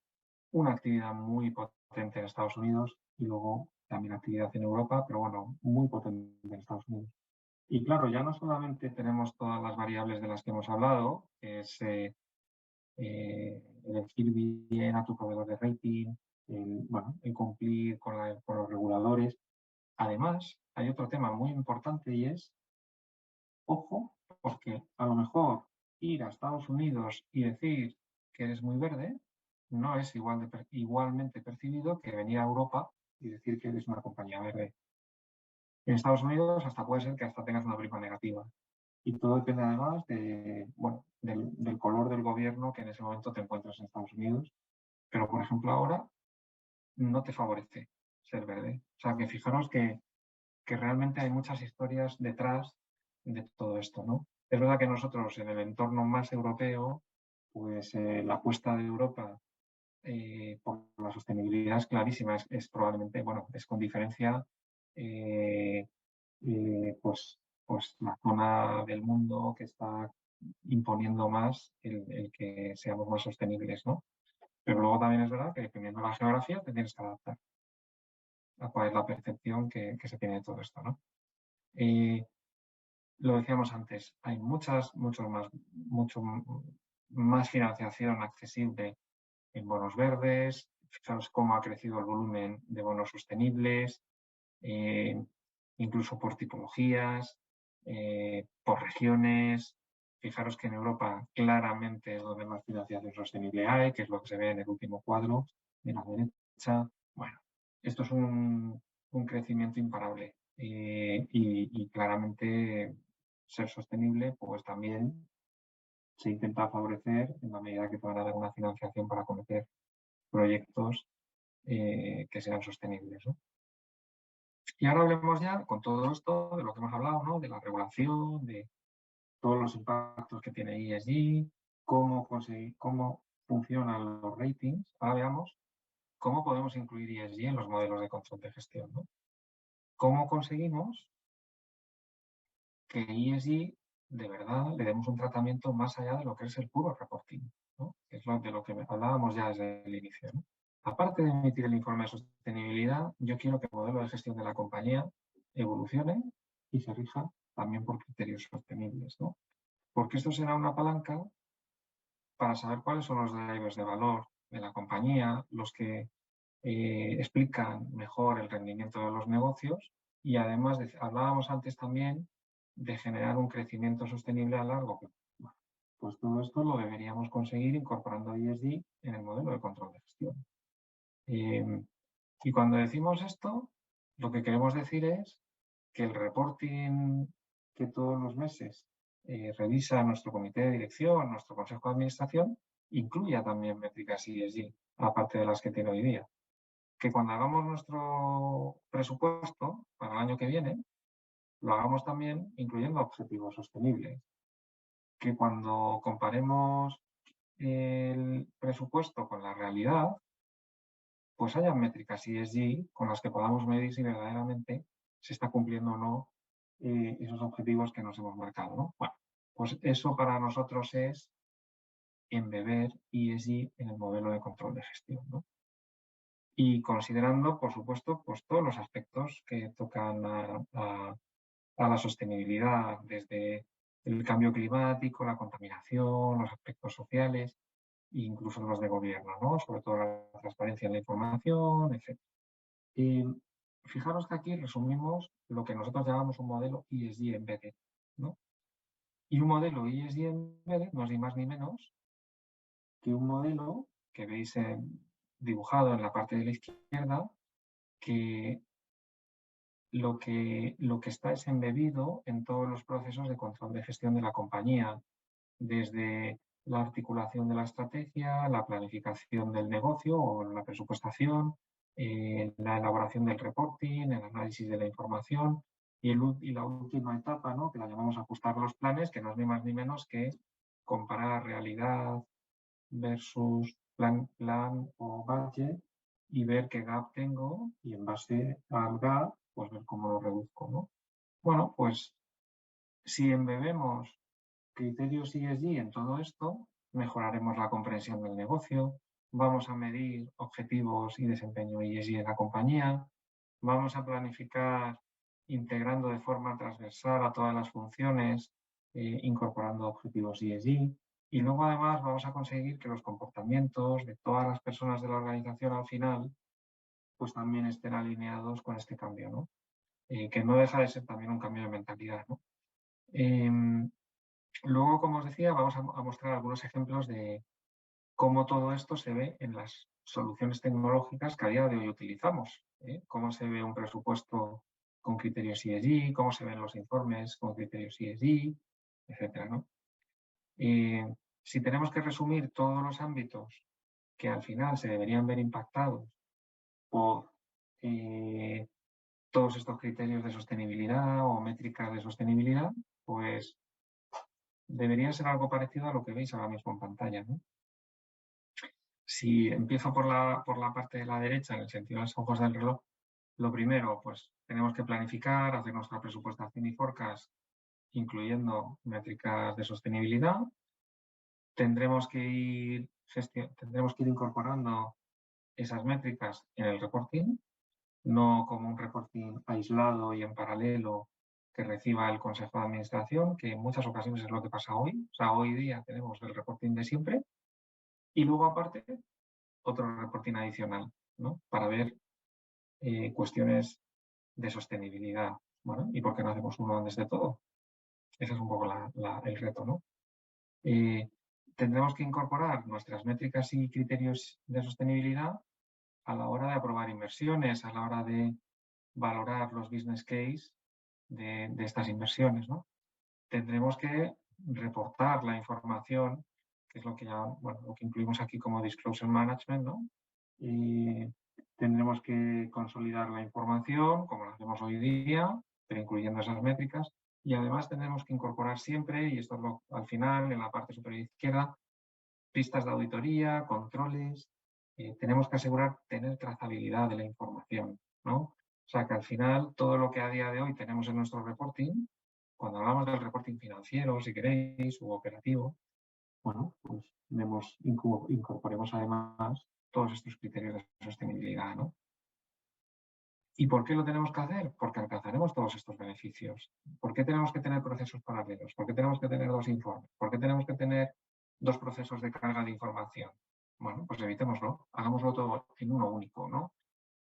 una actividad muy potente en Estados Unidos y luego también actividad en Europa, pero bueno, muy potente en Estados Unidos. Y claro, ya no solamente tenemos todas las variables de las que hemos hablado, que es elegir bien a tu proveedor de rating, el cumplir con los reguladores. Además, hay otro tema muy importante y es, ojo, porque a lo mejor ir a Estados Unidos y decir que eres muy verde no es igualmente percibido que venir a Europa y decir que eres una compañía verde. En Estados Unidos hasta puede ser que hasta tengas una prima negativa. Y todo depende además del color del gobierno que en ese momento te encuentras en Estados Unidos. Pero, por ejemplo, ahora no te favorece ser verde. O sea, que fijaros que realmente hay muchas historias detrás de todo esto, ¿no? Es verdad que nosotros en el entorno más europeo, pues la apuesta de Europa por la sostenibilidad es clarísima, es probablemente, bueno, es con diferencia eh, pues la zona del mundo que está imponiendo más el que seamos más sostenibles, ¿no? Pero luego también es verdad que dependiendo de la geografía te tienes que adaptar a cuál es la percepción que se tiene de todo esto, ¿no? Lo decíamos antes, hay mucho más financiación accesible en bonos verdes. Fijaros cómo ha crecido el volumen de bonos sostenibles, eh, incluso por tipologías, por regiones. Fijaros que en Europa claramente es donde más financiación sostenible hay, que es lo que se ve en el último cuadro de la derecha. Bueno, esto es un crecimiento imparable y claramente ser sostenible, pues también se intenta favorecer en la medida que puedan dar una financiación para cometer proyectos que sean sostenibles, ¿no? Y ahora hablemos ya, con todo esto, de lo que hemos hablado, ¿no? De la regulación, de todos los impactos que tiene ESG, cómo funcionan los ratings. Ahora veamos cómo podemos incluir ESG en los modelos de control de gestión, ¿no? ¿Cómo conseguimos que ESG de verdad le demos un tratamiento más allá de lo que es el puro reporting, ¿no? Que es de lo que hablábamos ya desde el inicio, ¿no? Aparte de emitir el informe de sostenibilidad, yo quiero que el modelo de gestión de la compañía evolucione y se rija también por criterios sostenibles, ¿no? Porque esto será una palanca para saber cuáles son los drivers de valor de la compañía, los que explican mejor el rendimiento de los negocios y además hablábamos antes también de generar un crecimiento sostenible a largo plazo. Bueno, pues todo esto lo deberíamos conseguir incorporando ESG en el modelo de control de gestión. Y cuando decimos esto, lo que queremos decir es que el reporting que todos los meses revisa nuestro comité de dirección, nuestro consejo de administración, incluya también métricas ESG, aparte de las que tiene hoy día. Que cuando hagamos nuestro presupuesto para el año que viene, lo hagamos también incluyendo objetivos sostenibles. Que cuando comparemos el presupuesto con la realidad, pues haya métricas ESG con las que podamos medir si verdaderamente se está cumpliendo o no esos objetivos que nos hemos marcado, ¿no? Bueno, pues eso para nosotros es embeber ESG en el modelo de control de gestión, ¿no? Y considerando, por supuesto, pues todos los aspectos que tocan a la sostenibilidad, desde el cambio climático, la contaminación, los aspectos sociales, e incluso los de gobierno, ¿no? Sobre todo la transparencia en la información, etc. Y fijaros que aquí resumimos lo que nosotros llamamos un modelo ESG Embedded, ¿no? Y un modelo ESG Embedded no es ni más ni menos que un modelo que veis dibujado en la parte de la izquierda, que lo que está es embebido en todos los procesos de control de gestión de la compañía, desde la articulación de la estrategia, la planificación del negocio o la presupuestación, la elaboración del reporting, el análisis de la información y la última etapa, ¿no? Que la llamamos ajustar los planes, que no es ni más ni menos que comparar realidad versus plan o budget y ver qué gap tengo y en base al gap, pues ver cómo lo reduzco, ¿no? Bueno, pues si embebemos criterios ESG en todo esto, mejoraremos la comprensión del negocio, vamos a medir objetivos y desempeño ESG en la compañía, vamos a planificar integrando de forma transversal a todas las funciones, incorporando objetivos ESG, y luego además vamos a conseguir que los comportamientos de todas las personas de la organización al final pues también estén alineados con este cambio, ¿no? Que no deja de ser también un cambio de mentalidad, ¿no? Luego, como os decía, vamos a mostrar algunos ejemplos de cómo todo esto se ve en las soluciones tecnológicas que a día de hoy utilizamos. Cómo se ve un presupuesto con criterios ESG, cómo se ven los informes con criterios ESG, etcétera, ¿no? Si tenemos que resumir todos los ámbitos que al final se deberían ver impactados por todos estos criterios de sostenibilidad o métricas de sostenibilidad, pues debería ser algo parecido a lo que veis ahora mismo en pantalla, ¿no? Si empiezo por la parte de la derecha, en el sentido de los ojos del reloj, lo primero, pues tenemos que planificar, hacer nuestra presupuestación y forecast, incluyendo métricas de sostenibilidad. Tendremos que ir incorporando esas métricas en el reporting, no como un reporting aislado y en paralelo que reciba el Consejo de Administración, que en muchas ocasiones es lo que pasa hoy. O sea, hoy día tenemos el reporting de siempre y luego aparte otro reporting adicional, ¿no? Para ver cuestiones de sostenibilidad. Bueno, ¿y por qué no hacemos uno antes de todo? Ese es un poco el reto, ¿no? Tendremos que incorporar nuestras métricas y criterios de sostenibilidad a la hora de aprobar inversiones, a la hora de valorar los business case de estas inversiones, ¿no? Tendremos que reportar la información, que es lo que lo que incluimos aquí como disclosure management, ¿no? Y tendremos que consolidar la información, como lo hacemos hoy día, pero incluyendo esas métricas. Y además tendremos que incorporar siempre, y esto es al final, en la parte superior izquierda, pistas de auditoría, controles. Tenemos que asegurar tener trazabilidad de la información, ¿no? O sea, que al final todo lo que a día de hoy tenemos en nuestro reporting, cuando hablamos del reporting financiero, si queréis, u operativo, bueno, pues incorporemos además todos estos criterios de sostenibilidad, ¿no? ¿Y por qué lo tenemos que hacer? Porque alcanzaremos todos estos beneficios. ¿Por qué tenemos que tener procesos paralelos? ¿Por qué tenemos que tener dos informes? ¿Por qué tenemos que tener dos procesos de carga de información? Bueno, pues evitémoslo, hagámoslo todo en uno único, ¿no?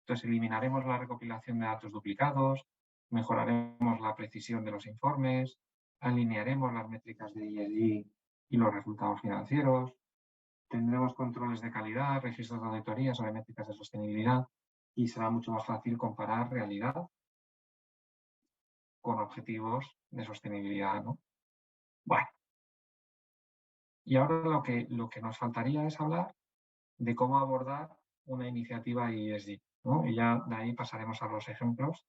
Entonces eliminaremos la recopilación de datos duplicados, mejoraremos la precisión de los informes, alinearemos las métricas de ESG y los resultados financieros, tendremos controles de calidad, registros de auditoría sobre métricas de sostenibilidad. y será mucho más fácil comparar realidad con objetivos de sostenibilidad, ¿no? Bueno, y ahora lo que nos faltaría es hablar de cómo abordar una iniciativa ESG, ¿no? Y ya de ahí pasaremos a los ejemplos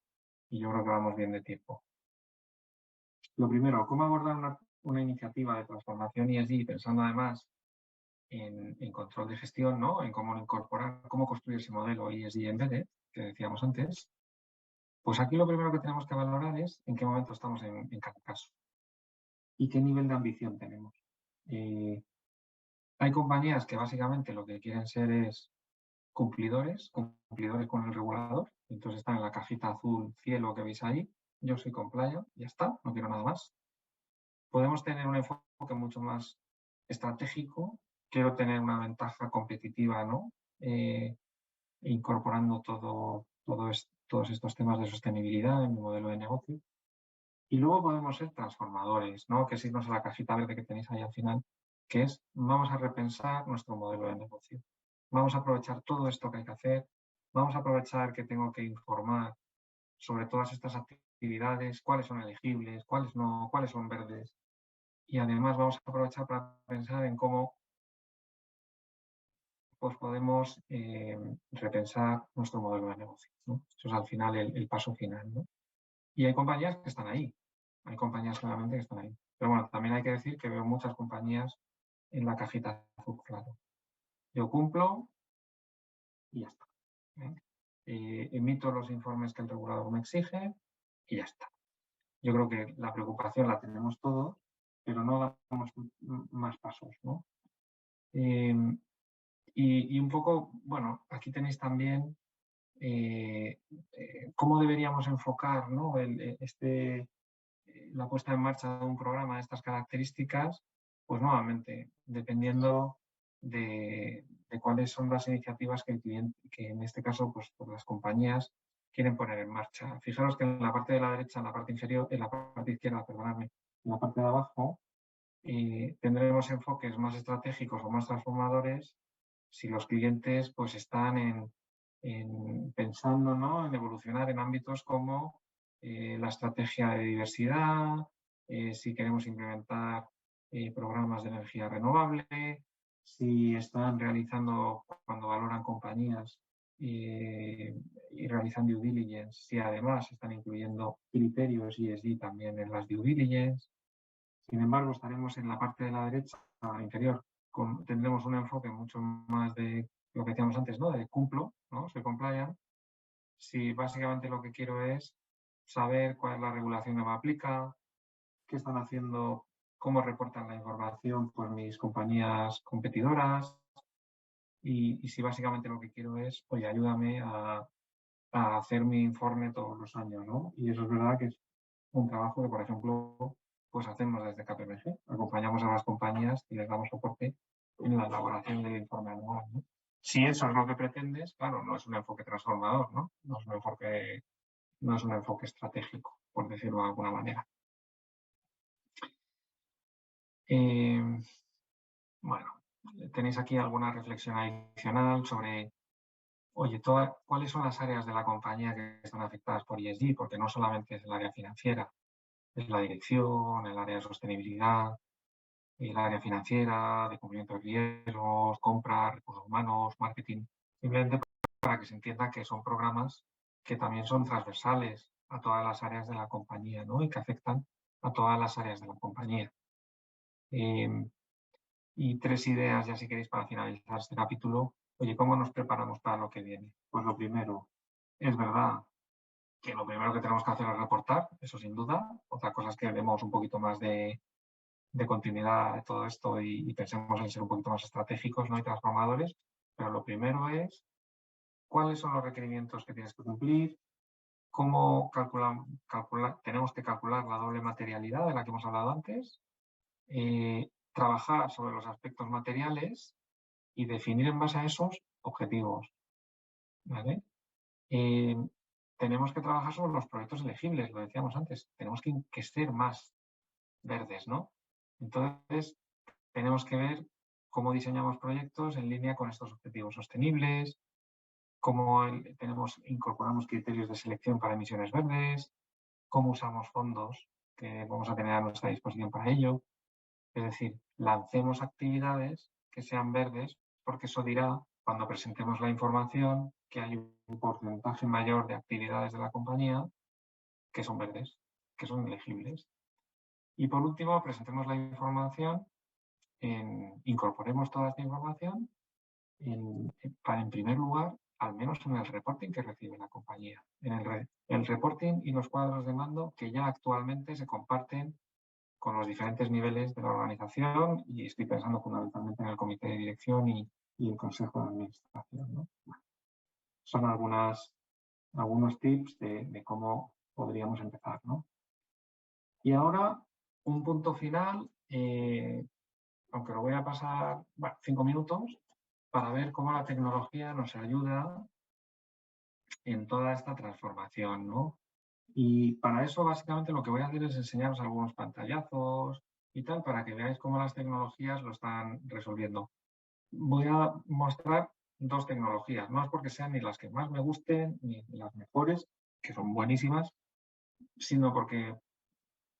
y yo creo que vamos bien de tiempo. Lo primero, ¿cómo abordar una iniciativa de transformación ESG pensando además en control de gestión, ¿no? En cómo incorporar, cómo construir ese modelo ESG embedded que decíamos antes? Pues aquí lo primero que tenemos que valorar es en qué momento estamos en cada caso y qué nivel de ambición tenemos. Hay compañías que básicamente lo que quieren ser es cumplidores con el regulador, entonces están en la cajita azul cielo que veis ahí. Yo soy compliant, ya está, no quiero nada más. Podemos tener un enfoque mucho más estratégico, quiero tener una ventaja competitiva, ¿no? Incorporando todos estos temas de sostenibilidad en mi modelo de negocio. Y luego podemos ser transformadores, ¿no? Que es irnos a la cajita verde que tenéis ahí al final, que es vamos a repensar nuestro modelo de negocio. Vamos a aprovechar todo esto que hay que hacer, vamos a aprovechar que tengo que informar sobre todas estas actividades, cuáles son elegibles, cuáles no, cuáles son verdes. Y además vamos a aprovechar para pensar en cómo pues podemos repensar nuestro modelo de negocio, ¿no? Eso es al final el paso final, ¿no? Y hay compañías que están ahí, hay compañías claramente que están ahí. Pero bueno, también hay que decir que veo muchas compañías en la cajita azul claro. Yo cumplo y ya está, ¿eh? Emito los informes que el regulador me exige y ya está. Yo creo que la preocupación la tenemos todos, pero no damos más pasos, ¿no? Y un poco, bueno, aquí tenéis también cómo deberíamos enfocar, ¿no? La puesta en marcha de un programa de estas características, pues nuevamente, dependiendo de cuáles son las iniciativas que el cliente, que en este caso, pues las compañías quieren poner en marcha. Fijaros que en la parte de la derecha, en la parte inferior, en la parte izquierda, perdonadme, en la parte de abajo, tendremos enfoques más estratégicos o más transformadores si los clientes pues están pensando, ¿no? En evolucionar en ámbitos como la estrategia de diversidad, si queremos implementar programas de energía renovable, si están realizando, cuando valoran compañías y realizan due diligence, si además están incluyendo criterios ESG también en las due diligence. Sin embargo, estaremos en la parte de la derecha inferior, tendremos un enfoque mucho más de lo que decíamos antes, ¿no? De cumplo, ¿no? Soy compliant. Si básicamente lo que quiero es saber cuál es la regulación que me aplica, qué están haciendo, cómo reportan la información por mis compañías competidoras y si básicamente lo que quiero es, oye, ayúdame a hacer mi informe todos los años, ¿no? Y eso es verdad que es un trabajo que, por ejemplo, pues hacemos desde KPMG. Acompañamos a las compañías y les damos soporte en la elaboración del informe anual, ¿no? Si eso es lo que pretendes, claro, no es un enfoque transformador, ¿no? No es un enfoque estratégico, por decirlo de alguna manera. Bueno, tenéis aquí alguna reflexión adicional sobre, oye, ¿cuáles son las áreas de la compañía que están afectadas por ESG? Porque no solamente es el área financiera, es la dirección, el área de sostenibilidad, el área financiera, de cumplimiento de riesgos, compras, recursos humanos, marketing, simplemente para que se entienda que son programas que también son transversales a todas las áreas de la compañía, ¿no? Y que afectan a todas las áreas de la compañía. Y tres ideas, ya si queréis, para finalizar este capítulo. Oye, ¿cómo nos preparamos para lo que viene? Pues lo primero, es verdad que lo primero que tenemos que hacer es reportar, eso sin duda. Otra cosa es que demos un poquito más de continuidad de todo esto y pensemos en ser un poquito más estratégicos, ¿no? Y transformadores. Pero lo primero es cuáles son los requerimientos que tienes que cumplir, cómo tenemos que calcular la doble materialidad de la que hemos hablado antes, trabajar sobre los aspectos materiales y definir en base a esos objetivos, ¿vale? Tenemos que trabajar sobre los proyectos elegibles, lo decíamos antes, tenemos que ser más verdes, ¿no? Entonces, tenemos que ver cómo diseñamos proyectos en línea con estos objetivos sostenibles, incorporamos criterios de selección para emisiones verdes, cómo usamos fondos que vamos a tener a nuestra disposición para ello. Es decir, lancemos actividades que sean verdes, porque eso dirá, cuando presentemos la información, que hay un porcentaje mayor de actividades de la compañía que son verdes, que son elegibles. Y por último, presentemos la información, incorporemos toda esta información para, en primer lugar, al menos en el reporting que recibe la compañía. En el reporting y los cuadros de mando que ya actualmente se comparten con los diferentes niveles de la organización, y estoy pensando fundamentalmente en el comité de dirección y el consejo de administración, ¿no? Son algunos tips de cómo podríamos empezar, ¿no? Y ahora, un punto final, aunque lo voy a pasar 5 minutos, para ver cómo la tecnología nos ayuda en toda esta transformación, ¿no? Y para eso, básicamente, lo que voy a hacer es enseñaros algunos pantallazos y tal, para que veáis cómo las tecnologías lo están resolviendo. Voy a mostrar 2 tecnologías, no es porque sean ni las que más me gusten, ni las mejores, que son buenísimas, sino porque,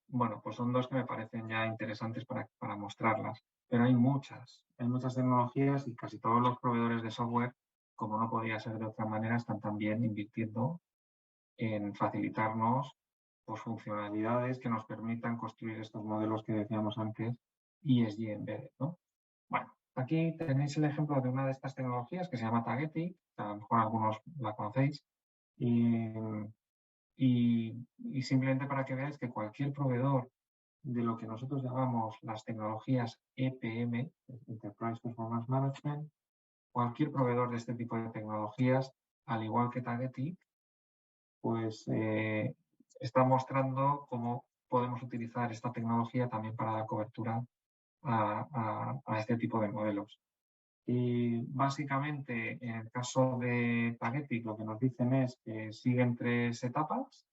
bueno, pues son 2 que me parecen ya interesantes para mostrarlas. Pero hay muchas tecnologías, y casi todos los proveedores de software, como no podía ser de otra manera, están también invirtiendo en facilitarnos pues, funcionalidades que nos permitan construir estos modelos que decíamos antes, ESG embedded, ¿no? Bueno, aquí tenéis el ejemplo de una de estas tecnologías que se llama Tagetik, a lo mejor algunos la conocéis, y simplemente para que veáis que cualquier proveedor de lo que nosotros llamamos las tecnologías EPM, Enterprise Performance Management, cualquier proveedor de este tipo de tecnologías, al igual que Tagetik, pues está mostrando cómo podemos utilizar esta tecnología también para dar cobertura a este tipo de modelos. Y básicamente, en el caso de Tagetik, lo que nos dicen es que siguen 3 etapas.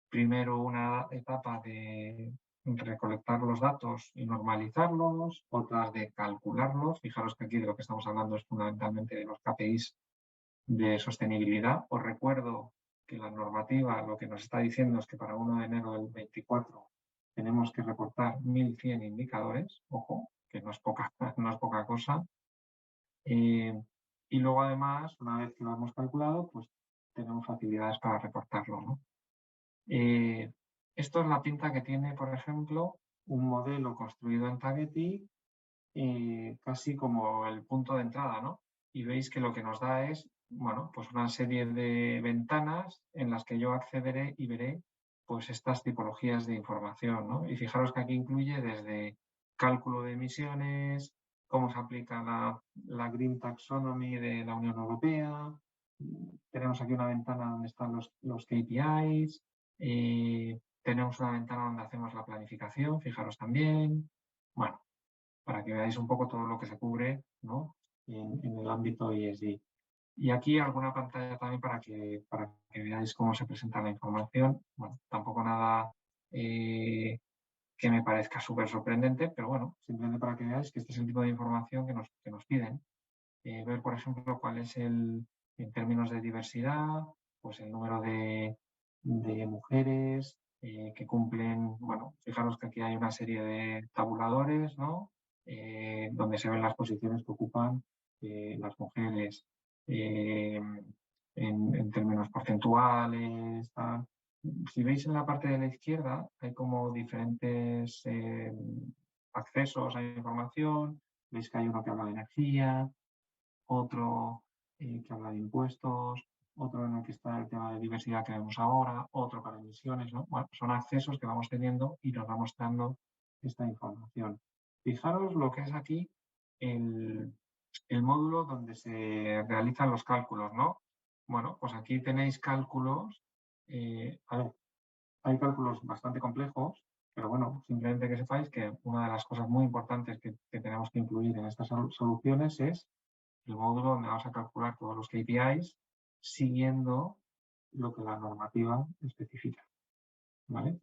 Primero, una etapa de recolectar los datos y normalizarlos, otras de calcularlos. Fijaros que aquí de lo que estamos hablando es fundamentalmente de los KPIs de sostenibilidad. Os recuerdo que la normativa lo que nos está diciendo es que para 1 de enero del 24 tenemos que reportar 1.100 indicadores. Ojo, que no es poca cosa. Y luego, además, una vez que lo hemos calculado, pues tenemos facilidades para reportarlo, ¿no? Esto es la pinta que tiene, por ejemplo, un modelo construido en Tagetik, casi como el punto de entrada, ¿no? Y veis que lo que nos da es, bueno, pues una serie de ventanas en las que yo accederé y veré pues estas tipologías de información, ¿no? Y fijaros que aquí incluye desde cálculo de emisiones, cómo se aplica la Green Taxonomy de la Unión Europea. Tenemos aquí una ventana donde están los KPIs. Tenemos una ventana donde hacemos la planificación, fijaros también. Bueno, para que veáis un poco todo lo que se cubre, ¿no? en el ámbito ESG. Y aquí alguna pantalla también para que veáis cómo se presenta la información. Bueno, tampoco nada que me parezca súper sorprendente, pero bueno, simplemente para que veáis que este es el tipo de información que nos piden. Ver, por ejemplo, cuál es en términos de diversidad, pues el número de mujeres que cumplen, bueno, fijaros que aquí hay una serie de tabuladores, ¿no? Donde se ven las posiciones que ocupan las mujeres en términos porcentuales, tal. Si veis en la parte de la izquierda, hay como diferentes accesos a información. Veis que hay uno que habla de energía, otro que habla de impuestos, otro en el que está el tema de diversidad que vemos ahora, otro para emisiones, ¿no? Bueno, son accesos que vamos teniendo y nos va mostrando esta información. Fijaros lo que es aquí el módulo donde se realizan los cálculos, ¿no? Bueno, pues aquí tenéis cálculos, a ver, hay cálculos bastante complejos, pero bueno, simplemente que sepáis que una de las cosas muy importantes que tenemos que incluir en estas soluciones es el módulo donde vamos a calcular todos los KPIs siguiendo lo que la normativa especifica, ¿vale?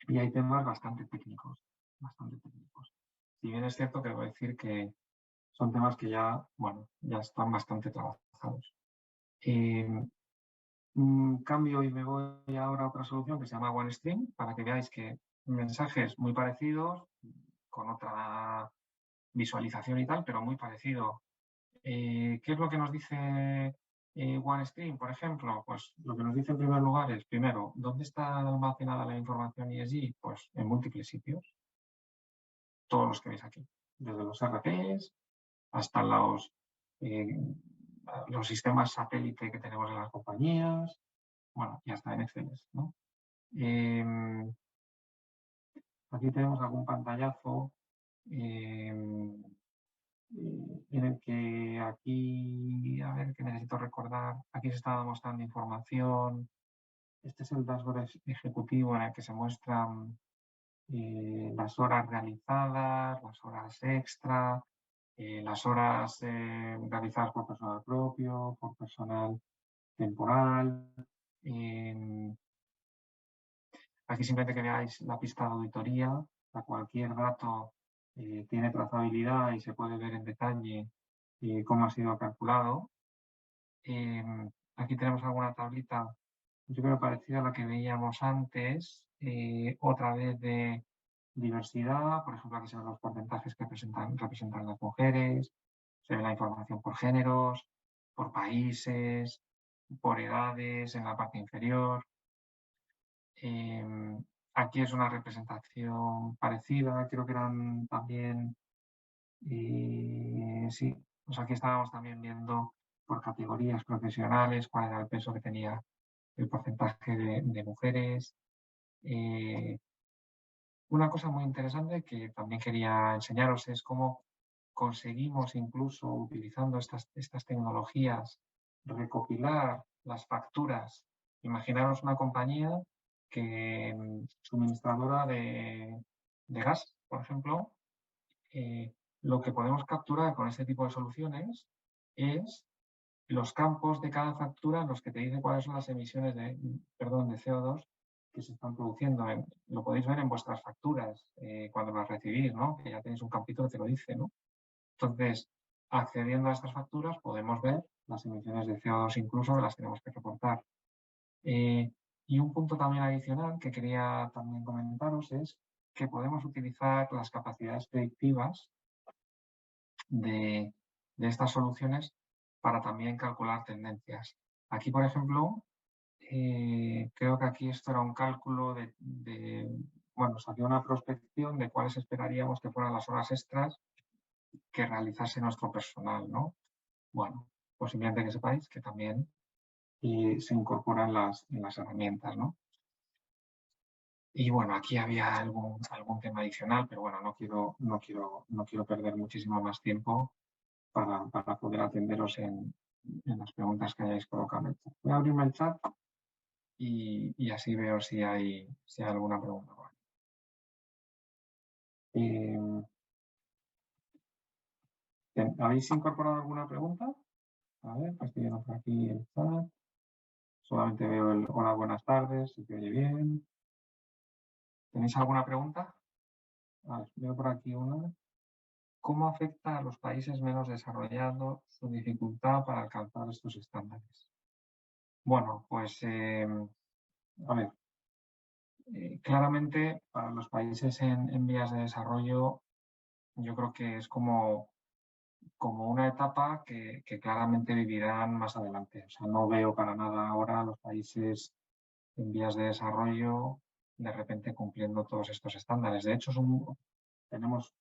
Y hay temas bastante técnicos, bastante técnicos. Si bien es cierto que debo decir que son temas que ya, bueno, ya están bastante trabajados. Cambio y me voy ahora a otra solución que se llama OneStream para que veáis que mensajes muy parecidos, con otra visualización y tal, pero muy parecido. ¿Qué es lo que nos dice OneStream, por ejemplo? Pues lo que nos dice en primer lugar es, primero, ¿dónde está almacenada la información ESG? Pues en múltiples sitios, todos los que veis aquí, desde los RPs hasta eh, los sistemas satélite que tenemos en las compañías, bueno, y hasta en Excel, ¿no? Aquí tenemos algún pantallazo en el que aquí, a ver, que necesito recordar, aquí se está mostrando información. Este es el dashboard ejecutivo en el que se muestran las horas realizadas, las horas extra, las horas realizadas por personal propio, por personal temporal. Aquí simplemente que veáis la pista de auditoría, para cualquier dato tiene trazabilidad y se puede ver en detalle cómo ha sido calculado. Aquí tenemos alguna tablita, yo creo parecida a la que veíamos antes, otra vez de diversidad, por ejemplo aquí se ven los porcentajes que representan las mujeres, se ve la información por géneros, por países, por edades en la parte inferior. Aquí es una representación parecida, creo que eran también, sí, pues aquí estábamos también viendo por categorías profesionales cuál era el peso que tenía el porcentaje de mujeres. Una cosa muy interesante que también quería enseñaros es cómo conseguimos incluso utilizando estas tecnologías recopilar las facturas. Imaginaros una compañía que suministradora de gas, por ejemplo, lo que podemos capturar con este tipo de soluciones es los campos de cada factura en los que te dice cuáles son las emisiones de CO2 que se están produciendo. Lo podéis ver en vuestras facturas cuando las recibís, ¿no? Que ya tenéis un campito que te lo dice, ¿no? Entonces, accediendo a estas facturas podemos ver las emisiones de CO2 incluso que las tenemos que reportar. Y un punto también adicional que quería también comentaros es que podemos utilizar las capacidades predictivas de estas soluciones para también calcular tendencias. Aquí, por ejemplo, creo que aquí esto era un cálculo bueno, se hacía una prospección de cuáles esperaríamos que fueran las horas extras que realizase nuestro personal, ¿no? Bueno, pues simplemente que sepáis que también se incorporan en las herramientas, ¿no? Y bueno, aquí había algún tema adicional, pero bueno, no quiero perder muchísimo más tiempo para poder atenderos en las preguntas que hayáis colocado en el chat. Voy a abrirme el chat y así veo si hay alguna pregunta. ¿Habéis incorporado alguna pregunta? A ver, estoy viendo por aquí el chat. Solamente veo el hola, buenas tardes, si te oye bien. ¿Tenéis alguna pregunta? A ver, veo por aquí una. ¿Cómo afecta a los países menos desarrollados su dificultad para alcanzar estos estándares? Bueno, pues, a ver, claramente para los países en vías de desarrollo, yo creo que es como una etapa que claramente vivirán más adelante. O sea, no veo para nada ahora a los países en vías de desarrollo de repente cumpliendo todos estos estándares. De hecho, tenemos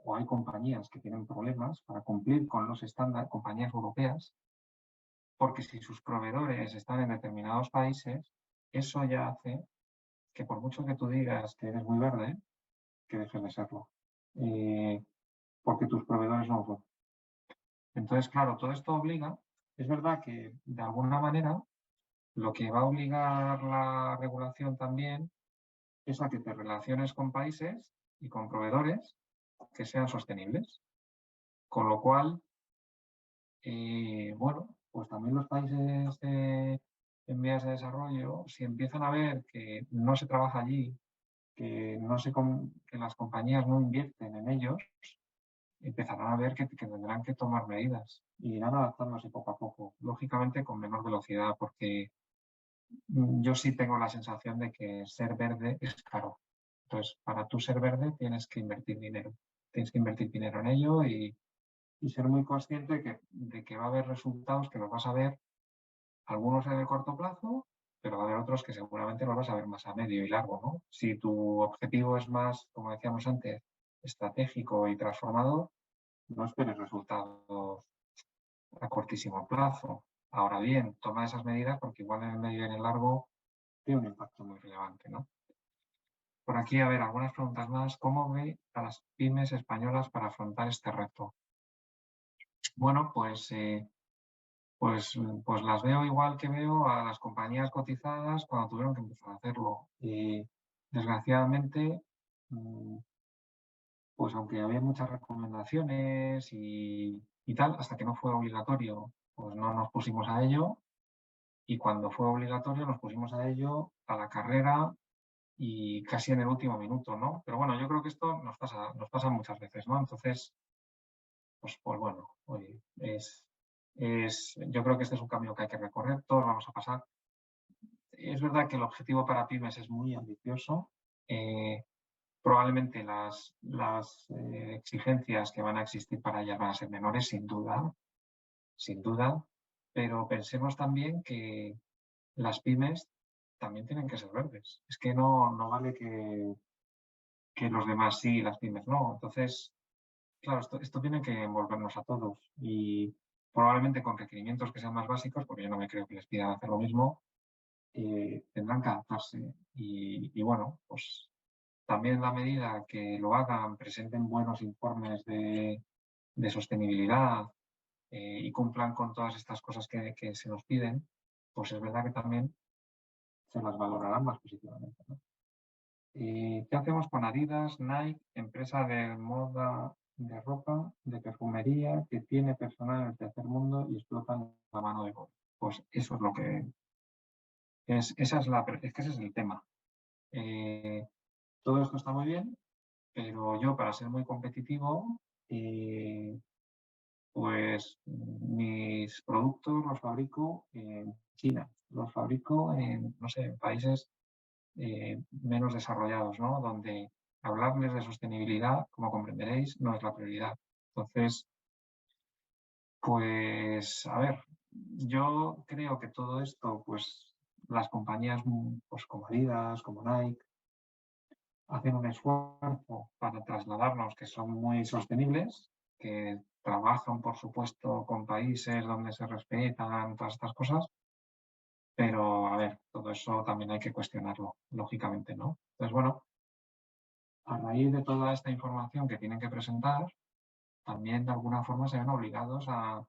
o hay compañías que tienen problemas para cumplir con los estándares, compañías europeas, porque si sus proveedores están en determinados países, eso ya hace que por mucho que tú digas que eres muy verde, que dejes de serlo, porque tus proveedores no lo son. Entonces, claro, todo esto obliga, es verdad que de alguna manera lo que va a obligar la regulación también es a que te relaciones con países y con proveedores que sean sostenibles. Con lo cual, bueno, pues también los países en vías de desarrollo, si empiezan a ver que no se trabaja allí, que las compañías no invierten en ellos, empezarán a ver que tendrán que tomar medidas y irán adaptándose poco a poco, lógicamente con menor velocidad, porque yo sí tengo la sensación de que ser verde es caro. Entonces, para tú ser verde tienes que invertir dinero. Tienes que invertir dinero en ello y ser muy consciente de que va a haber resultados que los vas a ver, algunos en el corto plazo, pero va a haber otros que seguramente los vas a ver más a medio y largo, ¿no? Si tu objetivo es más, como decíamos antes, estratégico y transformador, no esperes resultados a cortísimo plazo. Ahora bien, toma esas medidas porque igual en el medio y en el largo tiene un impacto muy relevante, ¿no? Por aquí, a ver, algunas preguntas más. ¿Cómo ve a las pymes españolas para afrontar este reto? Bueno, pues las veo igual que veo a las compañías cotizadas cuando tuvieron que empezar a hacerlo. Y desgraciadamente, mm, pues aunque había muchas recomendaciones y tal, hasta que no fue obligatorio, pues no nos pusimos a ello. Y cuando fue obligatorio nos pusimos a ello a la carrera y casi en el último minuto, ¿no? Pero bueno, yo creo que esto nos pasa muchas veces, ¿no? Entonces, pues bueno, oye, yo creo que este es un camino que hay que recorrer, todos vamos a pasar. Es verdad que el objetivo para pymes es muy ambicioso. eh, Probablemente las exigencias que van a existir para ellas van a ser menores, sin duda, pero pensemos también que las pymes también tienen que ser verdes. Es que no vale que los demás sí y las pymes no. Entonces, claro, esto tiene que envolvernos a todos y probablemente con requerimientos que sean más básicos, porque yo no me creo que les pidan hacer lo mismo, tendrán que adaptarse. Y bueno, pues también en la medida que lo hagan, presenten buenos informes de sostenibilidad y cumplan con todas estas cosas que se nos piden, pues es verdad que también se las valorarán más positivamente, ¿no? ¿Qué hacemos con Adidas, Nike, empresa de moda, de ropa, de perfumería, que tiene personal en el tercer mundo y explotan la mano de obra? Pues eso es lo que es que ese es el tema. Todo esto está muy bien, pero yo para ser muy competitivo, pues mis productos los fabrico en China, los fabrico en, no sé, en países menos desarrollados, ¿no? Donde hablarles de sostenibilidad, como comprenderéis, no es la prioridad. Entonces, pues, a ver, yo creo que todo esto, pues, las compañías pues, como Adidas, como Nike, hacen un esfuerzo para trasladarnos que son muy sostenibles, que trabajan, por supuesto, con países donde se respetan todas estas cosas, pero, a ver, todo eso también hay que cuestionarlo, lógicamente, ¿no? Entonces, bueno, a raíz de toda esta información que tienen que presentar, también de alguna forma se ven obligados a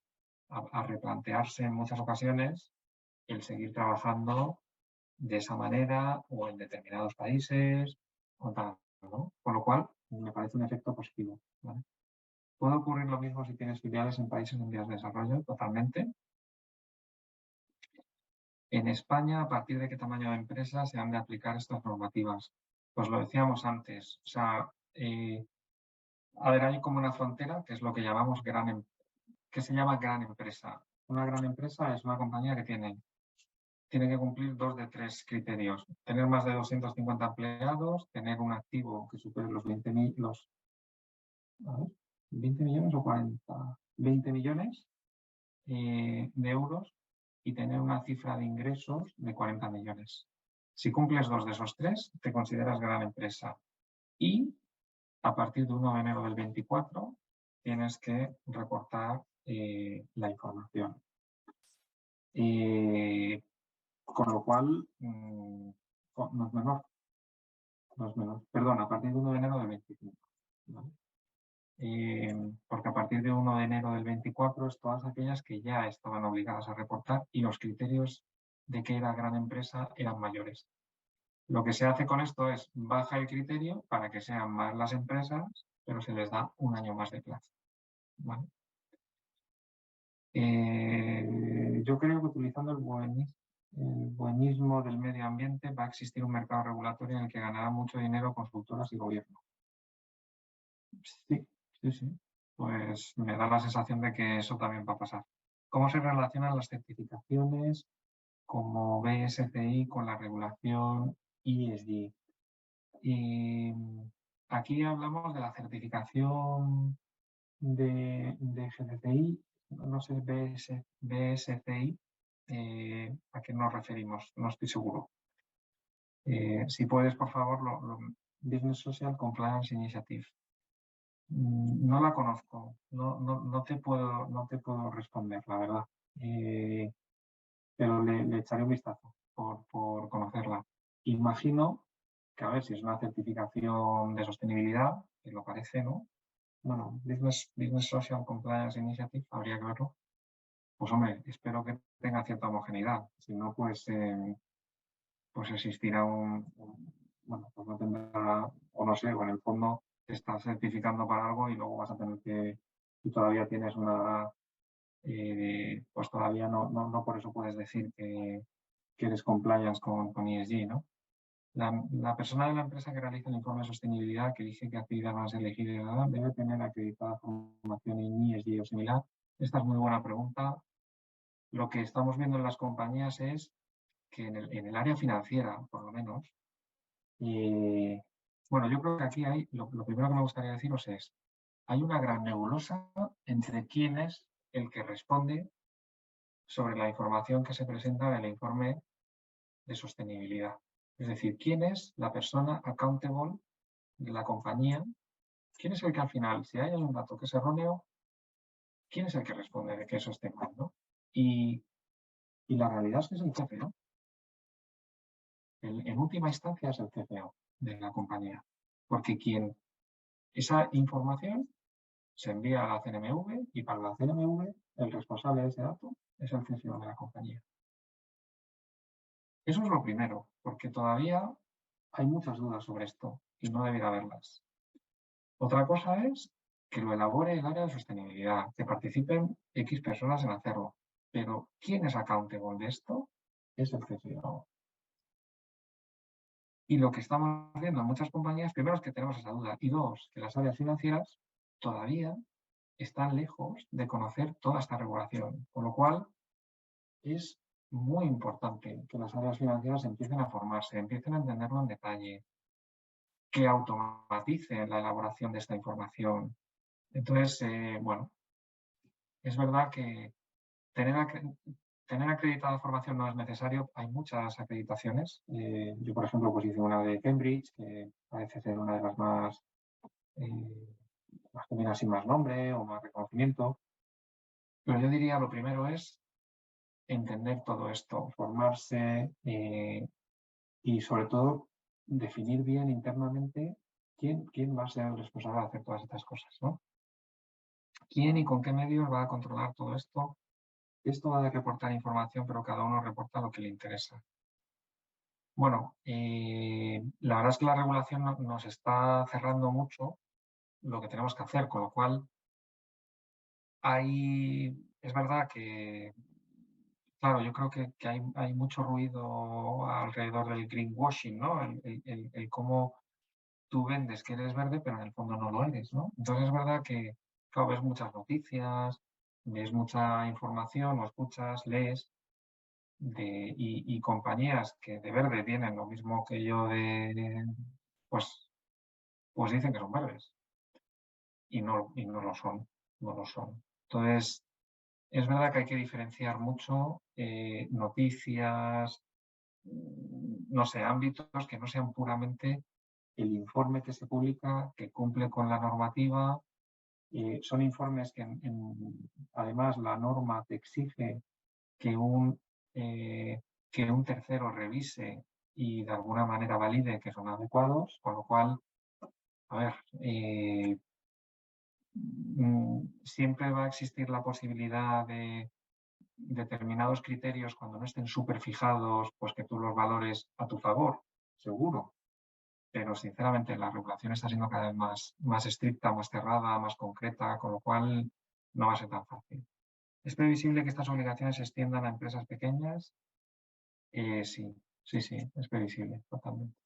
replantearse en muchas ocasiones el seguir trabajando de esa manera o en determinados países o tal, ¿no? Con lo cual, me parece un efecto positivo, ¿vale? Puede ocurrir lo mismo si tienes filiales en países en vías de desarrollo, totalmente. En España, ¿a partir de qué tamaño de empresa se han de aplicar estas normativas? Pues lo decíamos antes, o sea, a ver, hay como una frontera, que es lo que llamamos que se llama gran empresa. Una gran empresa es una compañía que tiene que cumplir dos de tres criterios. Tener más de 250 empleados, tener un activo que supere los 20 millones o 40, 20 millones de euros y tener una cifra de ingresos de 40 millones. Si cumples dos de esos tres, te consideras gran empresa. Y a partir de 1 de enero del 24 tienes que reportar la información. Con lo cual, no es menor. No es menor. Perdón, a partir de 1 de enero del 25. ¿Vale? Porque a partir de 1 de enero del 24 es todas aquellas que ya estaban obligadas a reportar y los criterios de que era gran empresa eran mayores. Lo que se hace con esto es baja el criterio para que sean más las empresas, pero se les da un año más de plazo. ¿Vale? Yo creo que utilizando el buenismo del medio ambiente va a existir un mercado regulatorio en el que ganarán mucho dinero consultoras y gobierno. Sí, sí, sí. pues me da la sensación de que eso también va a pasar. ¿Cómo se relacionan las certificaciones como BSCI con la regulación ESG? Y aquí hablamos de la certificación de GCCI, no sé, BSCI, ¿a qué nos referimos? No estoy seguro. Si puedes, por favor, Business Social Compliance Initiative. No la conozco, no te puedo responder, la verdad. Pero le echaré un vistazo por conocerla. Imagino que, a ver, si es una certificación de sostenibilidad, que lo parece, ¿no? Bueno, Business Social Compliance Initiative, habría que verlo. Pues hombre, espero que tenga cierta homogeneidad. Si no, pues existirá bueno, pues no tendrá, o no sé, o en el fondo te estás certificando para algo y luego vas a tener que, y todavía tienes pues todavía no por eso puedes decir que eres compliance con ESG, ¿no? La persona de la empresa que realiza el informe de sostenibilidad que dice que actividad va a ser elegida debe tener acreditada formación en ESG o similar. Esta es muy buena pregunta. Lo que estamos viendo en las compañías es que en el área financiera, por lo menos, bueno, yo creo que aquí lo primero que me gustaría deciros es, hay una gran nebulosa entre quién es el que responde sobre la información que se presenta en el informe de sostenibilidad. Es decir, quién es la persona accountable de la compañía, quién es el que al final, si hay un dato que es erróneo, quién es el que responde de que eso esté mal, ¿no? Y la realidad es que es el CFO. En última instancia es el CFO de la compañía. Porque esa información se envía a la CNMV y para la CNMV el responsable de ese dato es el CFO de la compañía. Eso es lo primero, porque todavía hay muchas dudas sobre esto y no debería haberlas. Otra cosa es que lo elabore el área de sostenibilidad, que participen X personas en hacerlo. Pero ¿quién es accountable de esto? Es el CFO. Y lo que estamos viendo en muchas compañías, primero es que tenemos esa duda, y dos, que las áreas financieras todavía están lejos de conocer toda esta regulación, con lo cual es muy importante que las áreas financieras empiecen a formarse, empiecen a entenderlo en detalle, que automaticen la elaboración de esta información. Entonces, bueno, es verdad que tener acreditada formación no es necesario. Hay muchas acreditaciones. Yo, por ejemplo, pues hice una de Cambridge, que parece ser una de las que tiene así más nombre o más reconocimiento. Pero yo diría, lo primero es entender todo esto, formarse y, sobre todo, definir bien internamente quién va a ser el responsable de hacer todas estas cosas, ¿no? ¿Quién y con qué medios va a controlar todo esto? Esto va a reportar información, pero cada uno reporta lo que le interesa. Bueno, la verdad es que la regulación nos está cerrando mucho lo que tenemos que hacer, con lo cual es verdad que, claro, yo creo que hay mucho ruido alrededor del greenwashing, ¿no? El cómo tú vendes que eres verde, pero en el fondo no lo eres, ¿no? Entonces es verdad que, claro, ves muchas noticias, ves mucha información, o escuchas, lees, y compañías que de verde tienen lo mismo que yo pues, pues dicen que son verdes y no lo son, no lo son. Entonces, es verdad que hay que diferenciar mucho noticias, no sé, ámbitos que no sean puramente el informe que se publica, que cumple con la normativa. Son informes que además la norma te exige que que un tercero revise y de alguna manera valide que son adecuados, con lo cual, a ver, siempre va a existir la posibilidad de determinados criterios cuando no estén súper fijados, pues que tú los valores a tu favor, seguro. Pero sinceramente la regulación está siendo cada vez más estricta, más cerrada, más concreta, con lo cual no va a ser tan fácil. ¿Es previsible que estas obligaciones se extiendan a empresas pequeñas? Sí, es previsible, totalmente.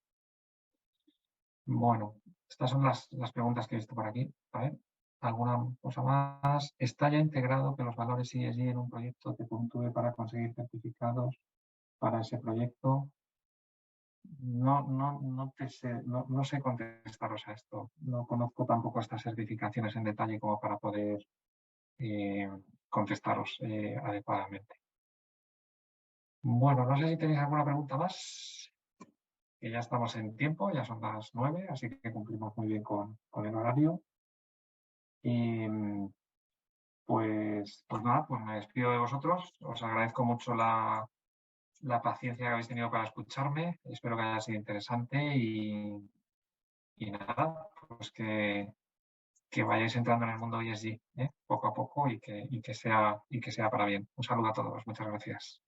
Bueno, estas son las preguntas que he visto por aquí. A ver. alguna cosa más. ¿Está ya integrado que los valores ESG en un proyecto te puntúe para conseguir certificados para ese proyecto? No sé contestaros a esto. No conozco tampoco estas certificaciones en detalle como para poder eh, contestaros adecuadamente. Bueno, no sé si tenéis alguna pregunta más, que ya estamos en tiempo, ya son las 9, así que cumplimos muy bien con el horario. Y pues nada, pues me despido de vosotros. Os agradezco mucho la paciencia que habéis tenido para escucharme. Espero que haya sido interesante y nada, pues que vayáis entrando en el mundo ESG, poco a poco y que sea para bien. Un saludo a todos. Muchas gracias.